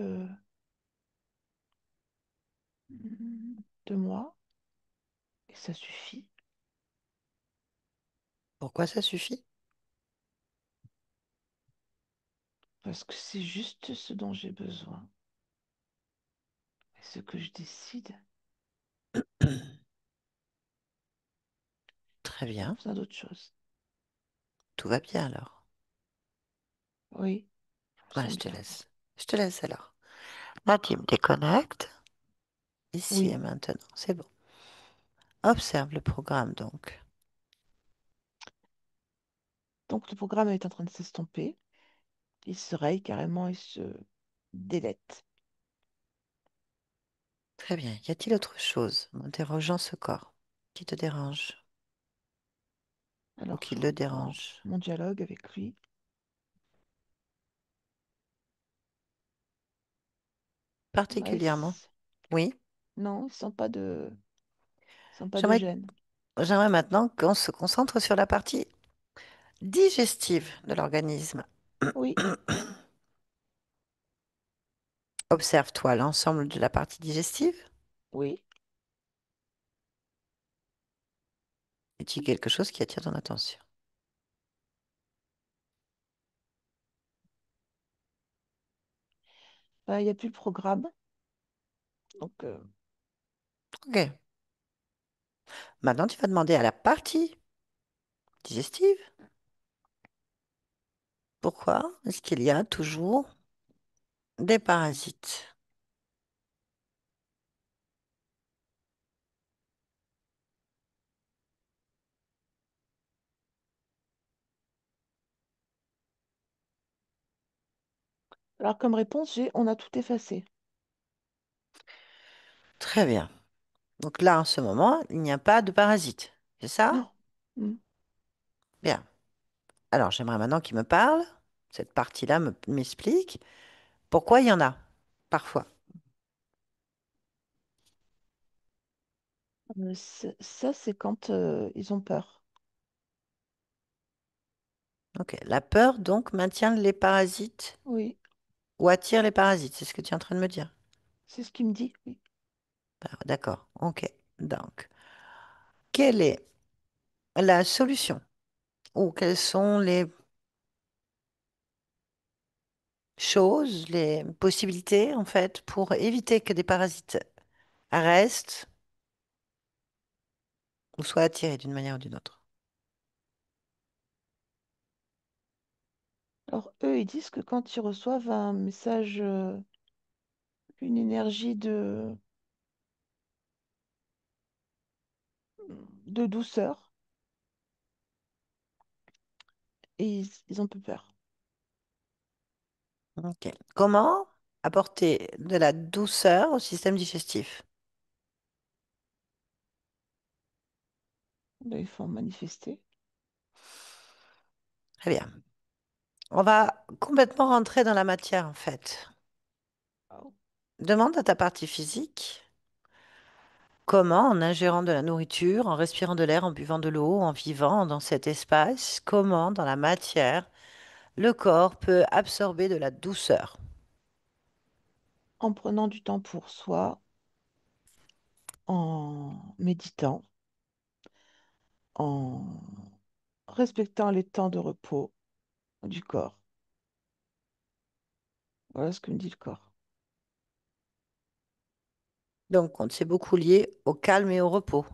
de moi et ça suffit Pourquoi ça suffit? parce que c'est juste ce dont j'ai besoin et ce que je décide. Très J'ai pas bien. besoin d'autre chose. Tout va bien alors. Oui, je me Ouais, sens je te bien. laisse. Je te laisse alors. Là, tu me déconnectes. Ici et Oui, maintenant. C'est bon. Observe le programme donc. donc le programme est en train de s'estomper. Il se raye carrément, il se délète. Très bien. Y a-t-il autre chose en interrogeant ce corps qui te dérange ou Alors qui je le reprends dérange mon dialogue avec lui. Ouais, particulièrement? Oui. non, il sent pas de J'aimerais, gêne. j'aimerais maintenant qu'on se concentre sur la partie digestive de l'organisme. Oui, Observe-toi l'ensemble de la partie digestive. oui. Est-il quelque chose qui attire ton attention? Bah, il n'y a plus le programme. Donc, Ok. Maintenant, tu vas demander à la partie digestive pourquoi est-ce qu'il y a toujours des parasites? alors comme réponse, j'ai on a tout effacé. Très bien. Donc là, en ce moment, il n'y a pas de parasites. C'est ça? Non. Hmm. Bien. Alors, j'aimerais maintenant qu'il me parle. Cette partie-là m'explique pourquoi il y en a, parfois. Ça, c'est quand ils ont peur. Ok. La peur, donc, maintient les parasites Oui, ou attire les parasites, c'est ce que tu es en train de me dire. c'est ce qu'il me dit. Oui. Ah, d'accord. Ok. Donc, quelle est la solution ou quelles sont les choses, les possibilités, en fait, pour éviter que des parasites restent ou soient attirés d'une manière ou d'une autre? Alors, eux, ils disent que quand ils reçoivent un message, une énergie de douceur, et ils ont peu peur. Ok. Comment apporter de la douceur au système digestif? Ben, il faut en manifester. Très bien. On va complètement rentrer dans la matière, en fait. Ah, Demande à ta partie physique comment, en ingérant de la nourriture, en respirant de l'air, en buvant de l'eau, en vivant dans cet espace, comment, dans la matière, le corps peut absorber de la douceur. en prenant du temps pour soi, en méditant, en respectant les temps de repos du corps. Voilà ce que me dit le corps. Donc, on c'est beaucoup lié au calme et au repos,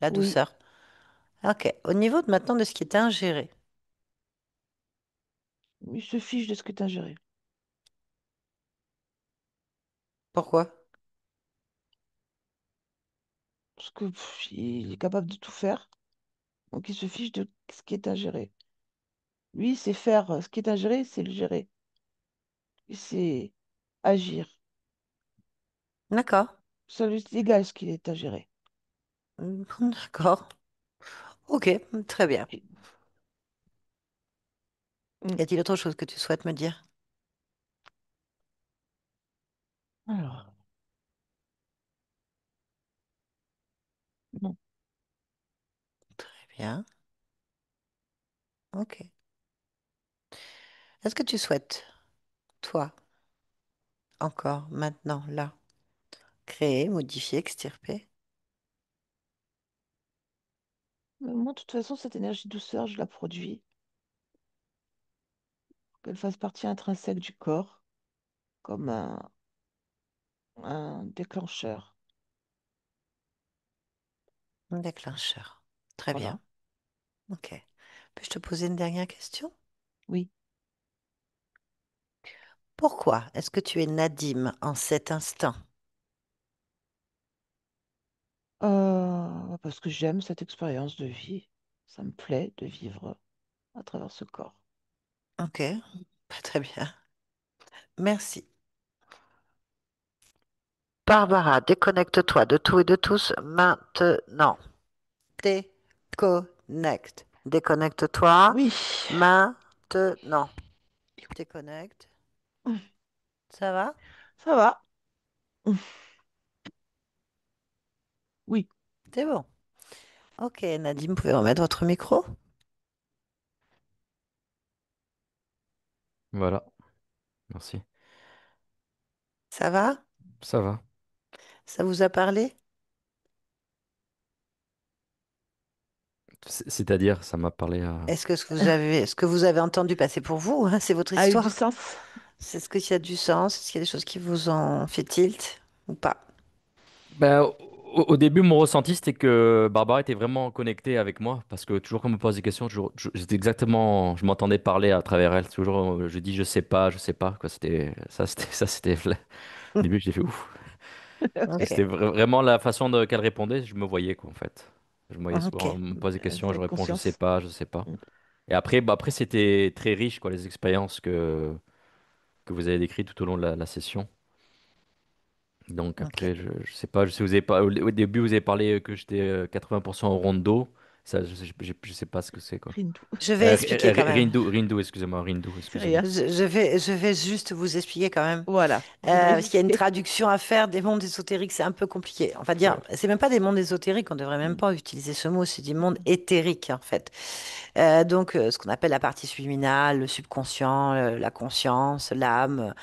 la Oui, douceur. Ok. Au niveau maintenant de ce qui est ingéré. il se fiche de ce que tu as ingéré. Pourquoi? Parce que il est capable de tout faire, donc il se fiche de ce qui est ingéré. Lui, c'est faire ce qui est ingéré, c'est le gérer. C'est agir. D'accord. Ça lui est égal ce qu'il est ingéré. D'accord. Ok, très bien. Et- mm, Y a-t-il autre chose que tu souhaites me dire? Alors, non. Très bien. Ok. Est-ce que tu souhaites, toi, encore, maintenant, là, créer, modifier, extirper? Mais moi, de toute façon, cette énergie douceur, je la produis, qu'elle fasse partie intrinsèque du corps, comme un déclencheur. Un déclencheur. Très Voilà. bien. Ok. Puis-je te poser une dernière question? Oui. Pourquoi est-ce que tu es Nadim en cet instant? Parce que j'aime cette expérience de vie. Ça me plaît de vivre à travers ce corps. Ok. Très bien. Merci. Barbara, déconnecte-toi de tout et de tous maintenant. Déconnecte. Déconnecte-toi Oui, maintenant. Déconnecte. Ça va? ça va. Oui. C'est bon. Ok, Nadim, vous pouvez remettre votre micro? Voilà, merci. Ça va? Ça va. Ça vous a parlé? C'est-à-dire, ça m'a parlé à... Ce que vous avez entendu passer pour vous, hein, c'est votre A eu du histoire. sens. C'est ce qu'il y a du sens? Est-ce qu'il y a des choses qui vous ont fait tilt ou pas? Ben, au début, mon ressenti, c'était que Barbara était vraiment connectée avec moi, parce que toujours quand on me pose des questions, j'étais exactement, je m'entendais parler à travers elle. Toujours, je dis, je sais pas, quoi. Au début, j'ai fait ouf. Et Ok, c'était vraiment la façon qu'elle répondait, je me voyais, quoi, en fait. Je me voyais ok, souvent, on me pose des questions, je Cette réponds, je sais conscience. pas, je sais pas. Mm. Et après, bah, après c'était très riche, quoi, les expériences que vous avez décrites tout au long de la session. Donc ok. après, je sais pas, je sais, vous avez pas, au début, vous avez parlé que j'étais 80% au rondo. Ça, je sais pas ce que c'est, quoi. Rindu. Je vais expliquer quand même. Rindu, excusez-moi, Rindu, C'est excusez-moi. rien. Je vais juste vous expliquer quand même. Voilà, vous Parce qu'il y a une résistez. traduction à faire des mondes ésotériques, c'est un peu compliqué. On va dire, Ouais. c'est même pas des mondes ésotériques, on devrait même Mm, pas utiliser ce mot, c'est des mondes mm, éthériques en fait. Donc, ce qu'on appelle la partie subliminale, le subconscient, la conscience, l'âme,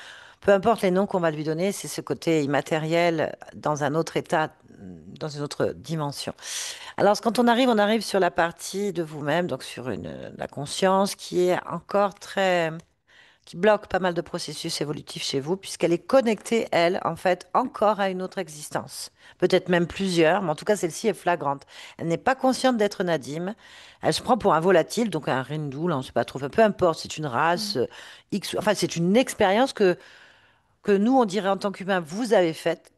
peu importe les noms qu'on va lui donner, c'est ce côté immatériel dans un autre état, dans une autre dimension. Alors, quand on arrive sur la partie de vous-même, donc sur la conscience qui est encore très qui bloque pas mal de processus évolutifs chez vous, puisqu'elle est connectée, elle, en fait, encore à une autre existence. Peut-être même plusieurs, mais en tout cas, celle-ci est flagrante. Elle n'est pas consciente d'être Nadim. Elle se prend pour un volatile, donc un Rindu, là, on ne sait pas trop. Enfin, peu importe, c'est une race mm, X, enfin, c'est une expérience que nous, on dirait en tant qu'humains, vous avez faite,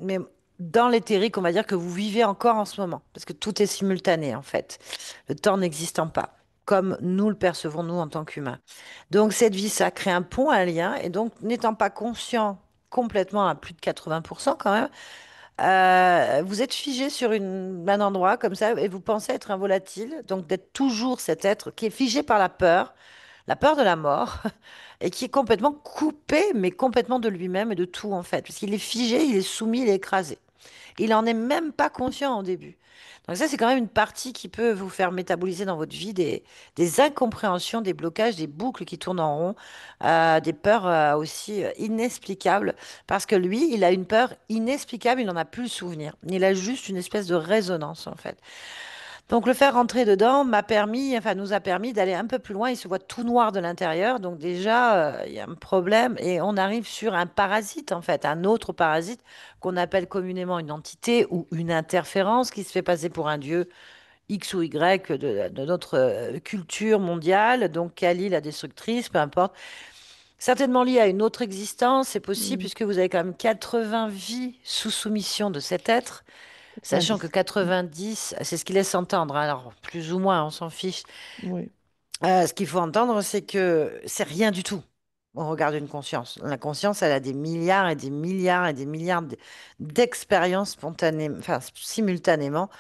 mais dans l'éthérique, on va dire que vous vivez encore en ce moment, parce que tout est simultané, en fait. Le temps n'existant pas, comme nous le percevons, nous, en tant qu'humains. Donc, cette vie, ça crée un pont, un lien, et donc, n'étant pas conscient complètement à plus de 80% quand même, vous êtes figé sur un endroit comme ça, et vous pensez être un volatile, donc d'être toujours cet être qui est figé par la peur de la mort, et qui est complètement coupé, mais complètement de lui-même et de tout, en fait, parce qu'il est figé, il est soumis, il est écrasé. Il en est même pas conscient au début. Donc ça, c'est quand même une partie qui peut vous faire métaboliser dans votre vie des incompréhensions, des blocages, des boucles qui tournent en rond, des peurs aussi inexplicables. Parce que lui, il a une peur inexplicable, il n'en a plus le souvenir. Il a juste une espèce de résonance, en fait. Donc le faire rentrer dedans m'a permis, enfin nous a permis d'aller un peu plus loin. Il se voit tout noir de l'intérieur, donc déjà il y a un problème et on arrive sur un parasite en fait, un autre parasite qu'on appelle communément une entité ou une interférence qui se fait passer pour un dieu X ou Y de notre culture mondiale, donc Kali la destructrice, peu importe. Certainement lié à une autre existence, c'est possible mm. puisque vous avez quand même 80 vies sous soumission de cet être. Sachant que 90. Mm, 90, c'est ce qu'il laisse entendre, hein. Alors plus ou moins, on s'en fiche. oui, Ce qu'il faut entendre, c'est que c'est rien du tout au regard d'une conscience. La conscience, elle a des milliards et des milliards et des milliards d'expériences spontanées, enfin simultanément.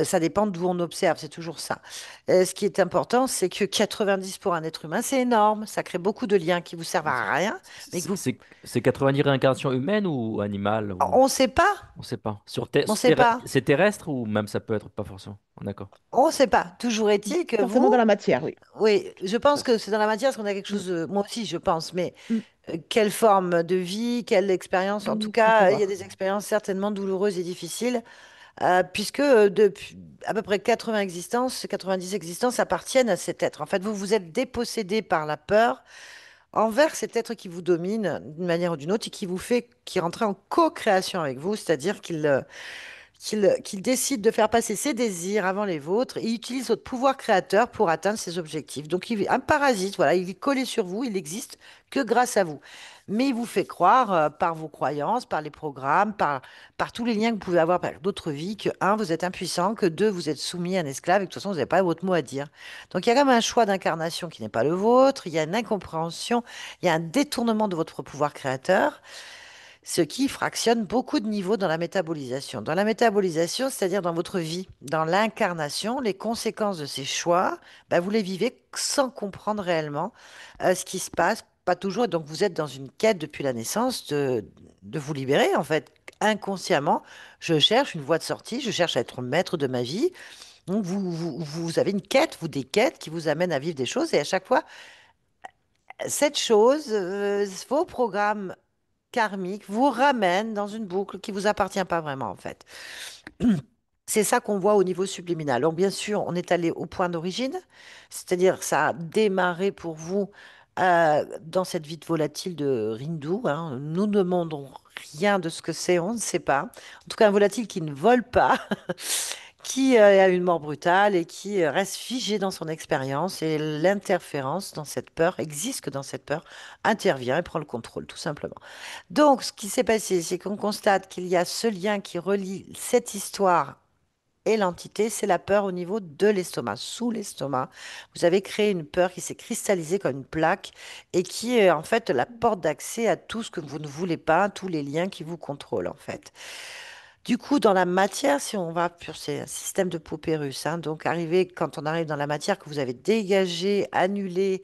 Ça dépend d'où on observe, c'est toujours ça. Ce qui est important, c'est que 90 pour un être humain, c'est énorme. Ça crée beaucoup de liens qui vous servent à rien, mais que vous, C'est 90 réincarnations humaines ou animales ou... on ne sait pas, On sait pas. on ne sait pas, C'est terrestre ou même ça peut être pas forcément. D'accord. on ne sait pas. Toujours est-il que certainement dans vous, la matière, oui. oui, je pense que c'est dans la matière parce qu'on a quelque Mm, chose, moi aussi je pense, mais mm, quelle forme de vie, quelle expérience, en tout faut cas, il y a savoir. des expériences certainement douloureuses et difficiles, puisque depuis à peu près 80 existences, 90 existences appartiennent à cet être. En fait, vous vous êtes dépossédé par la peur envers cet être qui vous domine d'une manière ou d'une autre et qui vous fait, qui rentre en co-création avec vous, c'est-à-dire qu'il décide de faire passer ses désirs avant les vôtres et il utilise votre pouvoir créateur pour atteindre ses objectifs. Donc, un parasite, voilà, il est collé sur vous, il n'existe que grâce à vous. Mais il vous fait croire, par vos croyances, par les programmes, par tous les liens que vous pouvez avoir avec d'autres vies, que, un, vous êtes impuissant, que deux, vous êtes soumis à un esclave et que de toute façon, vous n'avez pas votre mot à dire. Donc, il y a quand même un choix d'incarnation qui n'est pas le vôtre, il y a une incompréhension, il y a un détournement de votre pouvoir créateur, ce qui fractionne beaucoup de niveaux dans la métabolisation. Dans la métabolisation, c'est-à-dire dans votre vie, dans l'incarnation, les conséquences de ces choix, bah, vous les vivez sans comprendre réellement ce qui se passe, pas toujours. Et donc vous êtes dans une quête depuis la naissance de vous libérer, en fait. Inconsciemment, je cherche une voie de sortie, je cherche à être maître de ma vie. Donc vous avez une quête, vous des quêtes qui vous amènent à vivre des choses. Et à chaque fois, cette chose, vos programmes karmique vous ramène dans une boucle qui vous appartient pas vraiment en fait. C'est ça qu'on voit au niveau subliminal. Donc bien sûr, on est allé au point d'origine, c'est-à-dire ça a démarré pour vous dans cette vie volatile de Rindu, hein. Nous ne demandons rien de ce que c'est, on ne sait pas. En tout cas, un volatile qui ne vole pas, qui a une mort brutale et qui reste figé dans son expérience. Et l'interférence dans cette peur existe que dans cette peur intervient et prend le contrôle, tout simplement. Donc, ce qui s'est passé, c'est qu'on constate qu'il y a ce lien qui relie cette histoire et l'entité, c'est la peur au niveau de l'estomac, sous l'estomac. Vous avez créé une peur qui s'est cristallisée comme une plaque et qui est en fait la porte d'accès à tout ce que vous ne voulez pas, tous les liens qui vous contrôlent en fait. Du coup, dans la matière, si on va sur ces systèmes de poupées russes, hein, donc quand on arrive dans la matière, que vous avez dégagé, annulé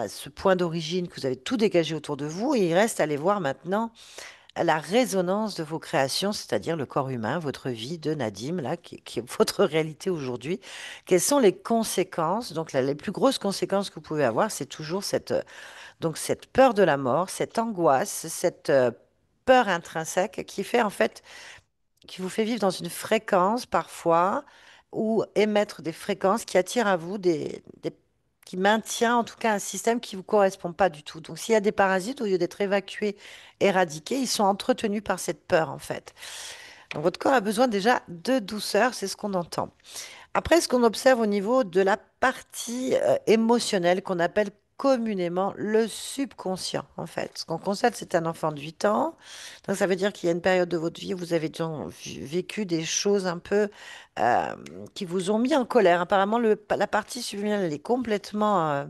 ce point d'origine, que vous avez tout dégagé autour de vous, et il reste à aller voir maintenant la résonance de vos créations, c'est-à-dire le corps humain, votre vie de Nadim, là, qui est votre réalité aujourd'hui. Quelles sont les conséquences? Donc, les plus grosses conséquences que vous pouvez avoir, c'est toujours cette peur de la mort, cette angoisse, cette peur intrinsèque qui fait en fait qui vous fait vivre dans une fréquence parfois ou émettre des fréquences qui attirent à vous qui maintient en tout cas un système qui ne vous correspond pas du tout. Donc s'il y a des parasites, au lieu d'être évacués, éradiqués, ils sont entretenus par cette peur en fait. Donc votre corps a besoin déjà de douceur, c'est ce qu'on entend. Après, ce qu'on observe au niveau de la partie émotionnelle qu'on appelle communément le subconscient, en fait. Ce qu'on constate, c'est un enfant de 8 ans. Donc, ça veut dire qu'il y a une période de votre vie où vous avez vécu des choses un peu euh, qui vous ont mis en colère. Apparemment, la partie subliminale, elle est complètement...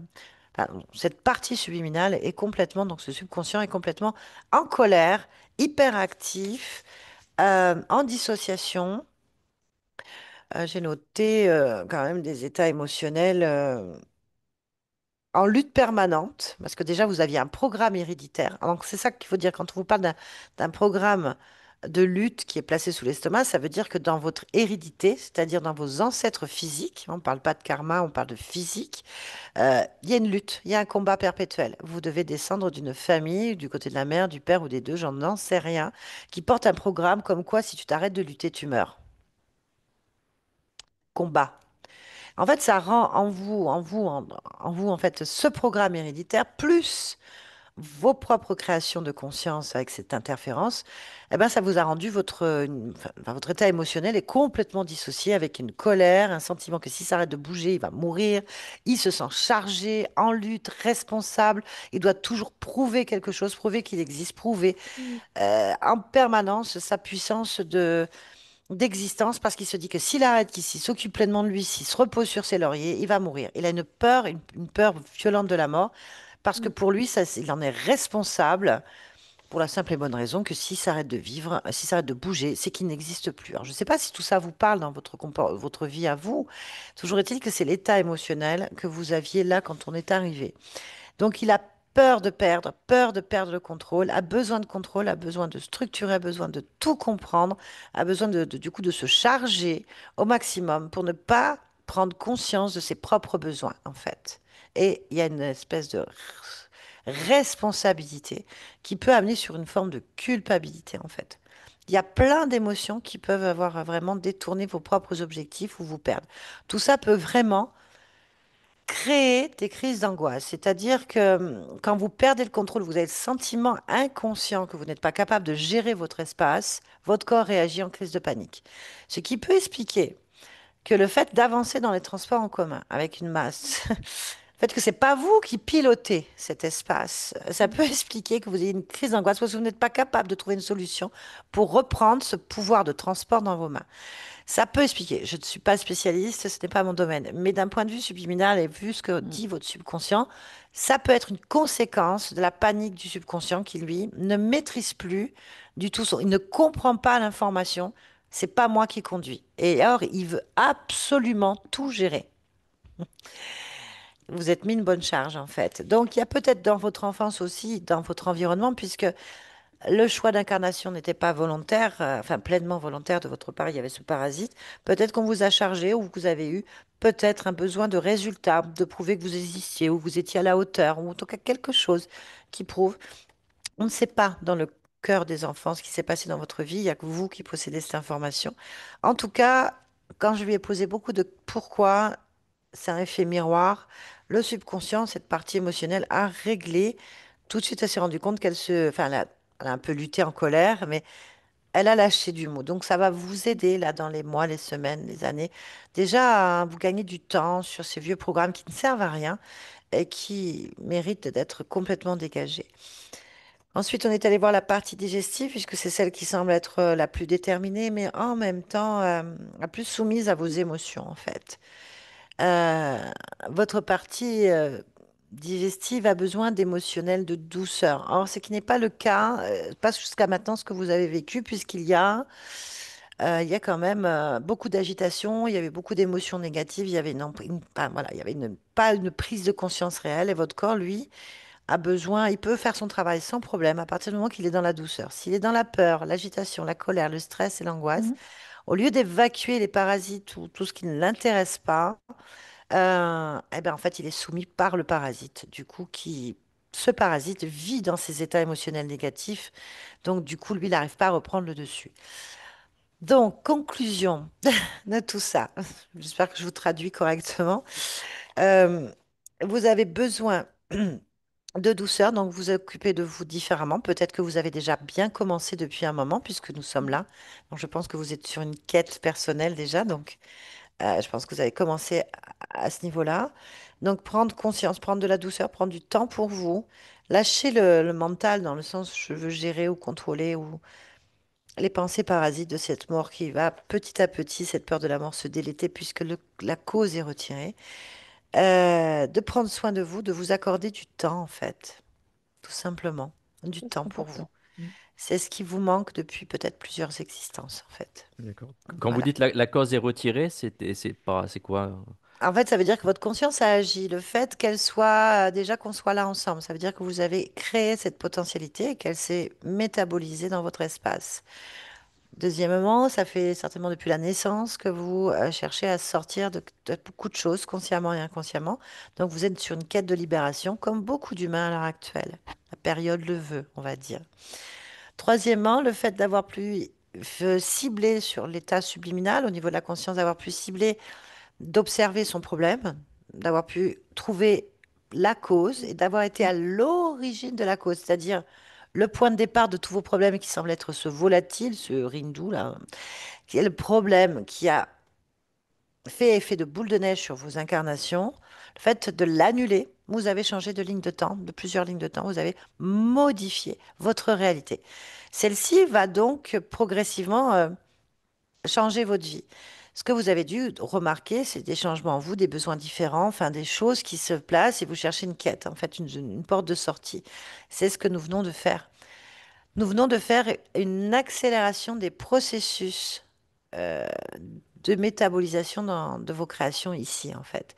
pardon, cette partie subliminale est complètement, donc ce subconscient est complètement en colère, hyperactif, en dissociation. J'ai noté quand même des états émotionnels en lutte permanente, parce que déjà, vous aviez un programme héréditaire. Donc, c'est ça qu'il faut dire. Quand on vous parle d'un programme de lutte qui est placé sous l'estomac, ça veut dire que dans votre hérédité, c'est-à-dire dans vos ancêtres physiques, on ne parle pas de karma, on parle de physique, il y a une lutte, il y a un combat perpétuel. Vous devez descendre d'une famille, du côté de la mère, du père ou des deux, j'en n'en sais rien, qui porte un programme comme quoi si tu t'arrêtes de lutter, tu meurs. Combat. En fait, ça rend en vous, en fait, ce programme héréditaire, plus vos propres créations de conscience avec cette interférence, eh ben, ça vous a rendu votre état émotionnel est complètement dissocié avec une colère, un sentiment que s'il s'arrête de bouger, il va mourir. Il se sent chargé, en lutte, responsable. Il doit toujours prouver quelque chose, prouver qu'il existe, prouver en permanence sa puissance d'existence parce qu'il se dit que s'il arrête, qu'il s'occupe pleinement de lui, s'il se repose sur ses lauriers, il va mourir. Il a une peur, une peur violente de la mort parce que Mm. pour lui, il en est responsable pour la simple et bonne raison que s'il s'arrête de vivre, s'il s'arrête de bouger, c'est qu'il n'existe plus. Alors, je ne sais pas si tout ça vous parle dans votre vie à vous. Toujours est-il que c'est l'état émotionnel que vous aviez là quand on est arrivé. Donc, il a peur de perdre le contrôle, a besoin de contrôle, a besoin de structurer, a besoin de tout comprendre, a besoin du coup de se charger au maximum pour ne pas prendre conscience de ses propres besoins, en fait. Et il y a une espèce de responsabilité qui peut amener sur une forme de culpabilité, en fait. Il y a plein d'émotions qui peuvent avoir vraiment détourné vos propres objectifs ou vous perdre. Tout ça peut vraiment créer des crises d'angoisse. C'est-à-dire que quand vous perdez le contrôle, vous avez le sentiment inconscient que vous n'êtes pas capable de gérer votre espace, votre corps réagit en crise de panique. Ce qui peut expliquer que le fait d'avancer dans les transports en commun avec une masse, le fait que c'est pas vous qui pilotez cet espace, ça peut expliquer que vous ayez une crise d'angoisse parce que vous n'êtes pas capable de trouver une solution pour reprendre ce pouvoir de transport dans vos mains. Ça peut expliquer. Je ne suis pas spécialiste, ce n'est pas mon domaine. Mais d'un point de vue subliminal et vu ce que Mm. dit votre subconscient, ça peut être une conséquence de la panique du subconscient qui, lui, ne maîtrise plus du tout il ne comprend pas l'information. C'est pas moi qui conduis. Et alors, il veut absolument tout gérer. Vous êtes mis une bonne charge, en fait. Donc, il y a peut-être dans votre enfance aussi, dans votre environnement, puisque le choix d'incarnation n'était pas volontaire, enfin pleinement volontaire de votre part, il y avait ce parasite. Peut-être qu'on vous a chargé ou que vous avez eu peut-être un besoin de résultat, de prouver que vous existiez ou que vous étiez à la hauteur, ou en tout cas quelque chose qui prouve. On ne sait pas dans le cœur des enfants ce qui s'est passé dans votre vie, il n'y a que vous qui possédez cette information. En tout cas, quand je lui ai posé beaucoup de pourquoi, c'est un effet miroir, le subconscient, cette partie émotionnelle, a réglé. Tout de suite, elle s'est rendue compte enfin, elle a un peu lutté en colère, mais elle a lâché du mot. Donc, ça va vous aider là dans les mois, les semaines, les années. Déjà, vous gagnez du temps sur ces vieux programmes qui ne servent à rien et qui méritent d'être complètement dégagés. Ensuite, on est allé voir la partie digestive, puisque c'est celle qui semble être la plus déterminée, mais en même temps, la plus soumise à vos émotions, en fait. Euh, votre partie digestive a besoin d'émotionnel, de douceur. Or, ce qui n'est pas le cas, pas jusqu'à maintenant ce que vous avez vécu, puisqu'il y a il y a quand même beaucoup d'agitation, il y avait beaucoup d'émotions négatives, il y avait pas, voilà, il y avait pas une prise de conscience réelle et votre corps, lui, a besoin, il peut faire son travail sans problème à partir du moment qu'il est dans la douceur. S'il est dans la peur, l'agitation, la colère, le stress et l'angoisse, Mhm. au lieu d'évacuer les parasites ou tout ce qui ne l'intéresse pas, eh ben, en fait, il est soumis par le parasite. Du coup, ce parasite vit dans ses états émotionnels négatifs. Donc, du coup, lui, il n'arrive pas à reprendre le dessus. Donc, conclusion de tout ça. J'espère que je vous traduis correctement. Euh, Vous avez besoin de douceur, donc vous occupez de vous différemment. Peut-être que vous avez déjà bien commencé depuis un moment, puisque nous sommes là. Donc, je pense que vous êtes sur une quête personnelle déjà. Donc, je pense que vous avez commencé à ce niveau-là. Donc, prendre conscience, prendre de la douceur, prendre du temps pour vous. Lâcher le mental dans le sens je veux gérer ou contrôler ou les pensées parasites de cette mort qui va petit à petit, cette peur de la mort se déléter puisque la cause est retirée. De prendre soin de vous, de vous accorder du temps en fait, tout simplement. Du Ça, temps c'est pour vous. important. Mm. C'est ce qui vous manque depuis peut-être plusieurs existences en fait. D'accord. Quand vous Voilà. dites la cause est retirée, c'est pas, c'est quoi? En fait, ça veut dire que votre conscience a agi. Le fait qu'elle soit, déjà qu'on soit là ensemble, ça veut dire que vous avez créé cette potentialité et qu'elle s'est métabolisée dans votre espace. Deuxièmement, ça fait certainement depuis la naissance que vous cherchez à sortir de beaucoup de choses, consciemment et inconsciemment. Donc, vous êtes sur une quête de libération, comme beaucoup d'humains à l'heure actuelle. La période le veut, on va dire. Troisièmement, le fait d'avoir pu cibler sur l'état subliminal, au niveau de la conscience, d'avoir pu cibler d'observer son problème, d'avoir pu trouver la cause et d'avoir été à l'origine de la cause, c'est-à-dire le point de départ de tous vos problèmes qui semble être ce volatile, ce rindou là, qui est le problème qui a fait effet de boule de neige sur vos incarnations, le fait de l'annuler, vous avez changé de ligne de temps, de plusieurs lignes de temps, vous avez modifié votre réalité. Celle-ci va donc progressivement changer votre vie. Ce que vous avez dû remarquer, c'est des changements en vous, des besoins différents, enfin des choses qui se placent et vous cherchez une quête, en fait une porte de sortie. C'est ce que nous venons de faire. Nous venons de faire une accélération des processus euh, de métabolisation de vos créations ici, en fait.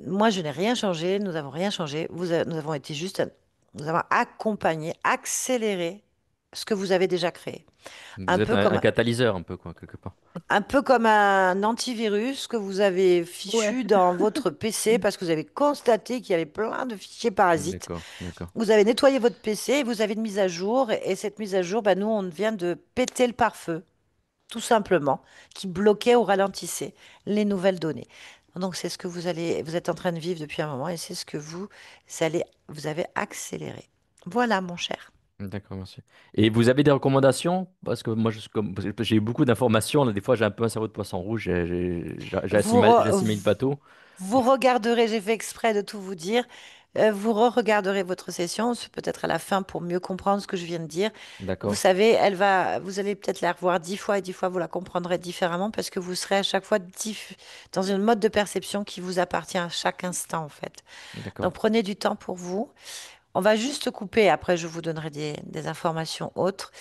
Moi, je n'ai rien changé, nous n'avons rien changé. Nous avons été juste, nous avons accompagné, accéléré ce que vous avez déjà créé. Un Vous êtes peu un comme catalyseur un peu, quoi, quelque part. Un peu comme un antivirus que vous avez Ouais. fichu dans votre PC parce que vous avez constaté qu'il y avait plein de fichiers parasites. D'accord, d'accord, Vous avez nettoyé votre PC et vous avez une mise à jour. Et cette mise à jour, bah, nous, on vient de péter le pare-feu, tout simplement, qui bloquait ou ralentissait les nouvelles données. Donc, c'est ce que vous êtes en train de vivre depuis un moment et c'est ce que vous avez accéléré. Voilà, mon cher. d'accord, merci. Et vous avez des recommandations? Parce que moi, parce que j'ai eu beaucoup d'informations, là, des fois, j'ai un peu un cerveau de poisson rouge, Vous, re- j'assimile pas tout. Vous regarderez, j'ai fait exprès de tout vous dire. Vous re-regarderez votre session, c'est peut-être à la fin pour mieux comprendre ce que je viens de dire. Vous D'accord, savez, vous allez peut-être la revoir 10 fois et 10 fois, vous la comprendrez différemment parce que vous serez à chaque fois dans un mode de perception qui vous appartient à chaque instant, en fait. d'accord. Donc prenez du temps pour vous. On va juste couper, après je vous donnerai des informations autres.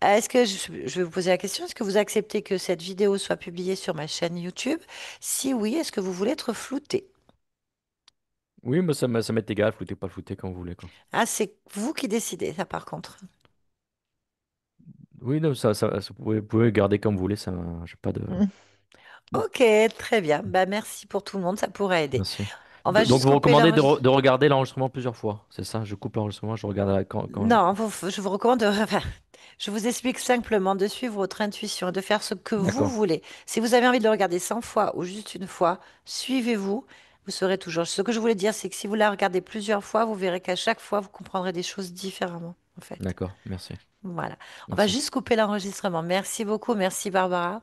Est-ce que je vais vous poser la question, est-ce que vous acceptez que cette vidéo soit publiée sur ma chaîne YouTube? Si oui, est-ce que vous voulez être flouté? Oui, mais ça m'est égal, floutez pas floutez quand vous voulez, quoi. Ah, c'est vous qui décidez, ça par contre. Oui, non, vous pouvez garder comme vous voulez, j'ai pas de. Mm. Ok, très bien. Bah, merci pour tout le monde, ça pourrait aider. Merci. On va Donc, juste vous couper recommandez l'enregistrement. de regarder l'enregistrement plusieurs fois, c'est ça? Je coupe l'enregistrement, je regarde quand. Non, je vous recommande enfin, je vous explique simplement de suivre votre intuition et de faire ce que vous D'accord, voulez. Si vous avez envie de le regarder 100 fois ou juste une fois, suivez-vous, vous saurez toujours. Ce que je voulais dire, c'est que si vous la regardez plusieurs fois, vous verrez qu'à chaque fois, vous comprendrez des choses différemment, en fait. d'accord, merci. Voilà. On va Merci. juste couper l'enregistrement. Merci beaucoup. Merci Barbara.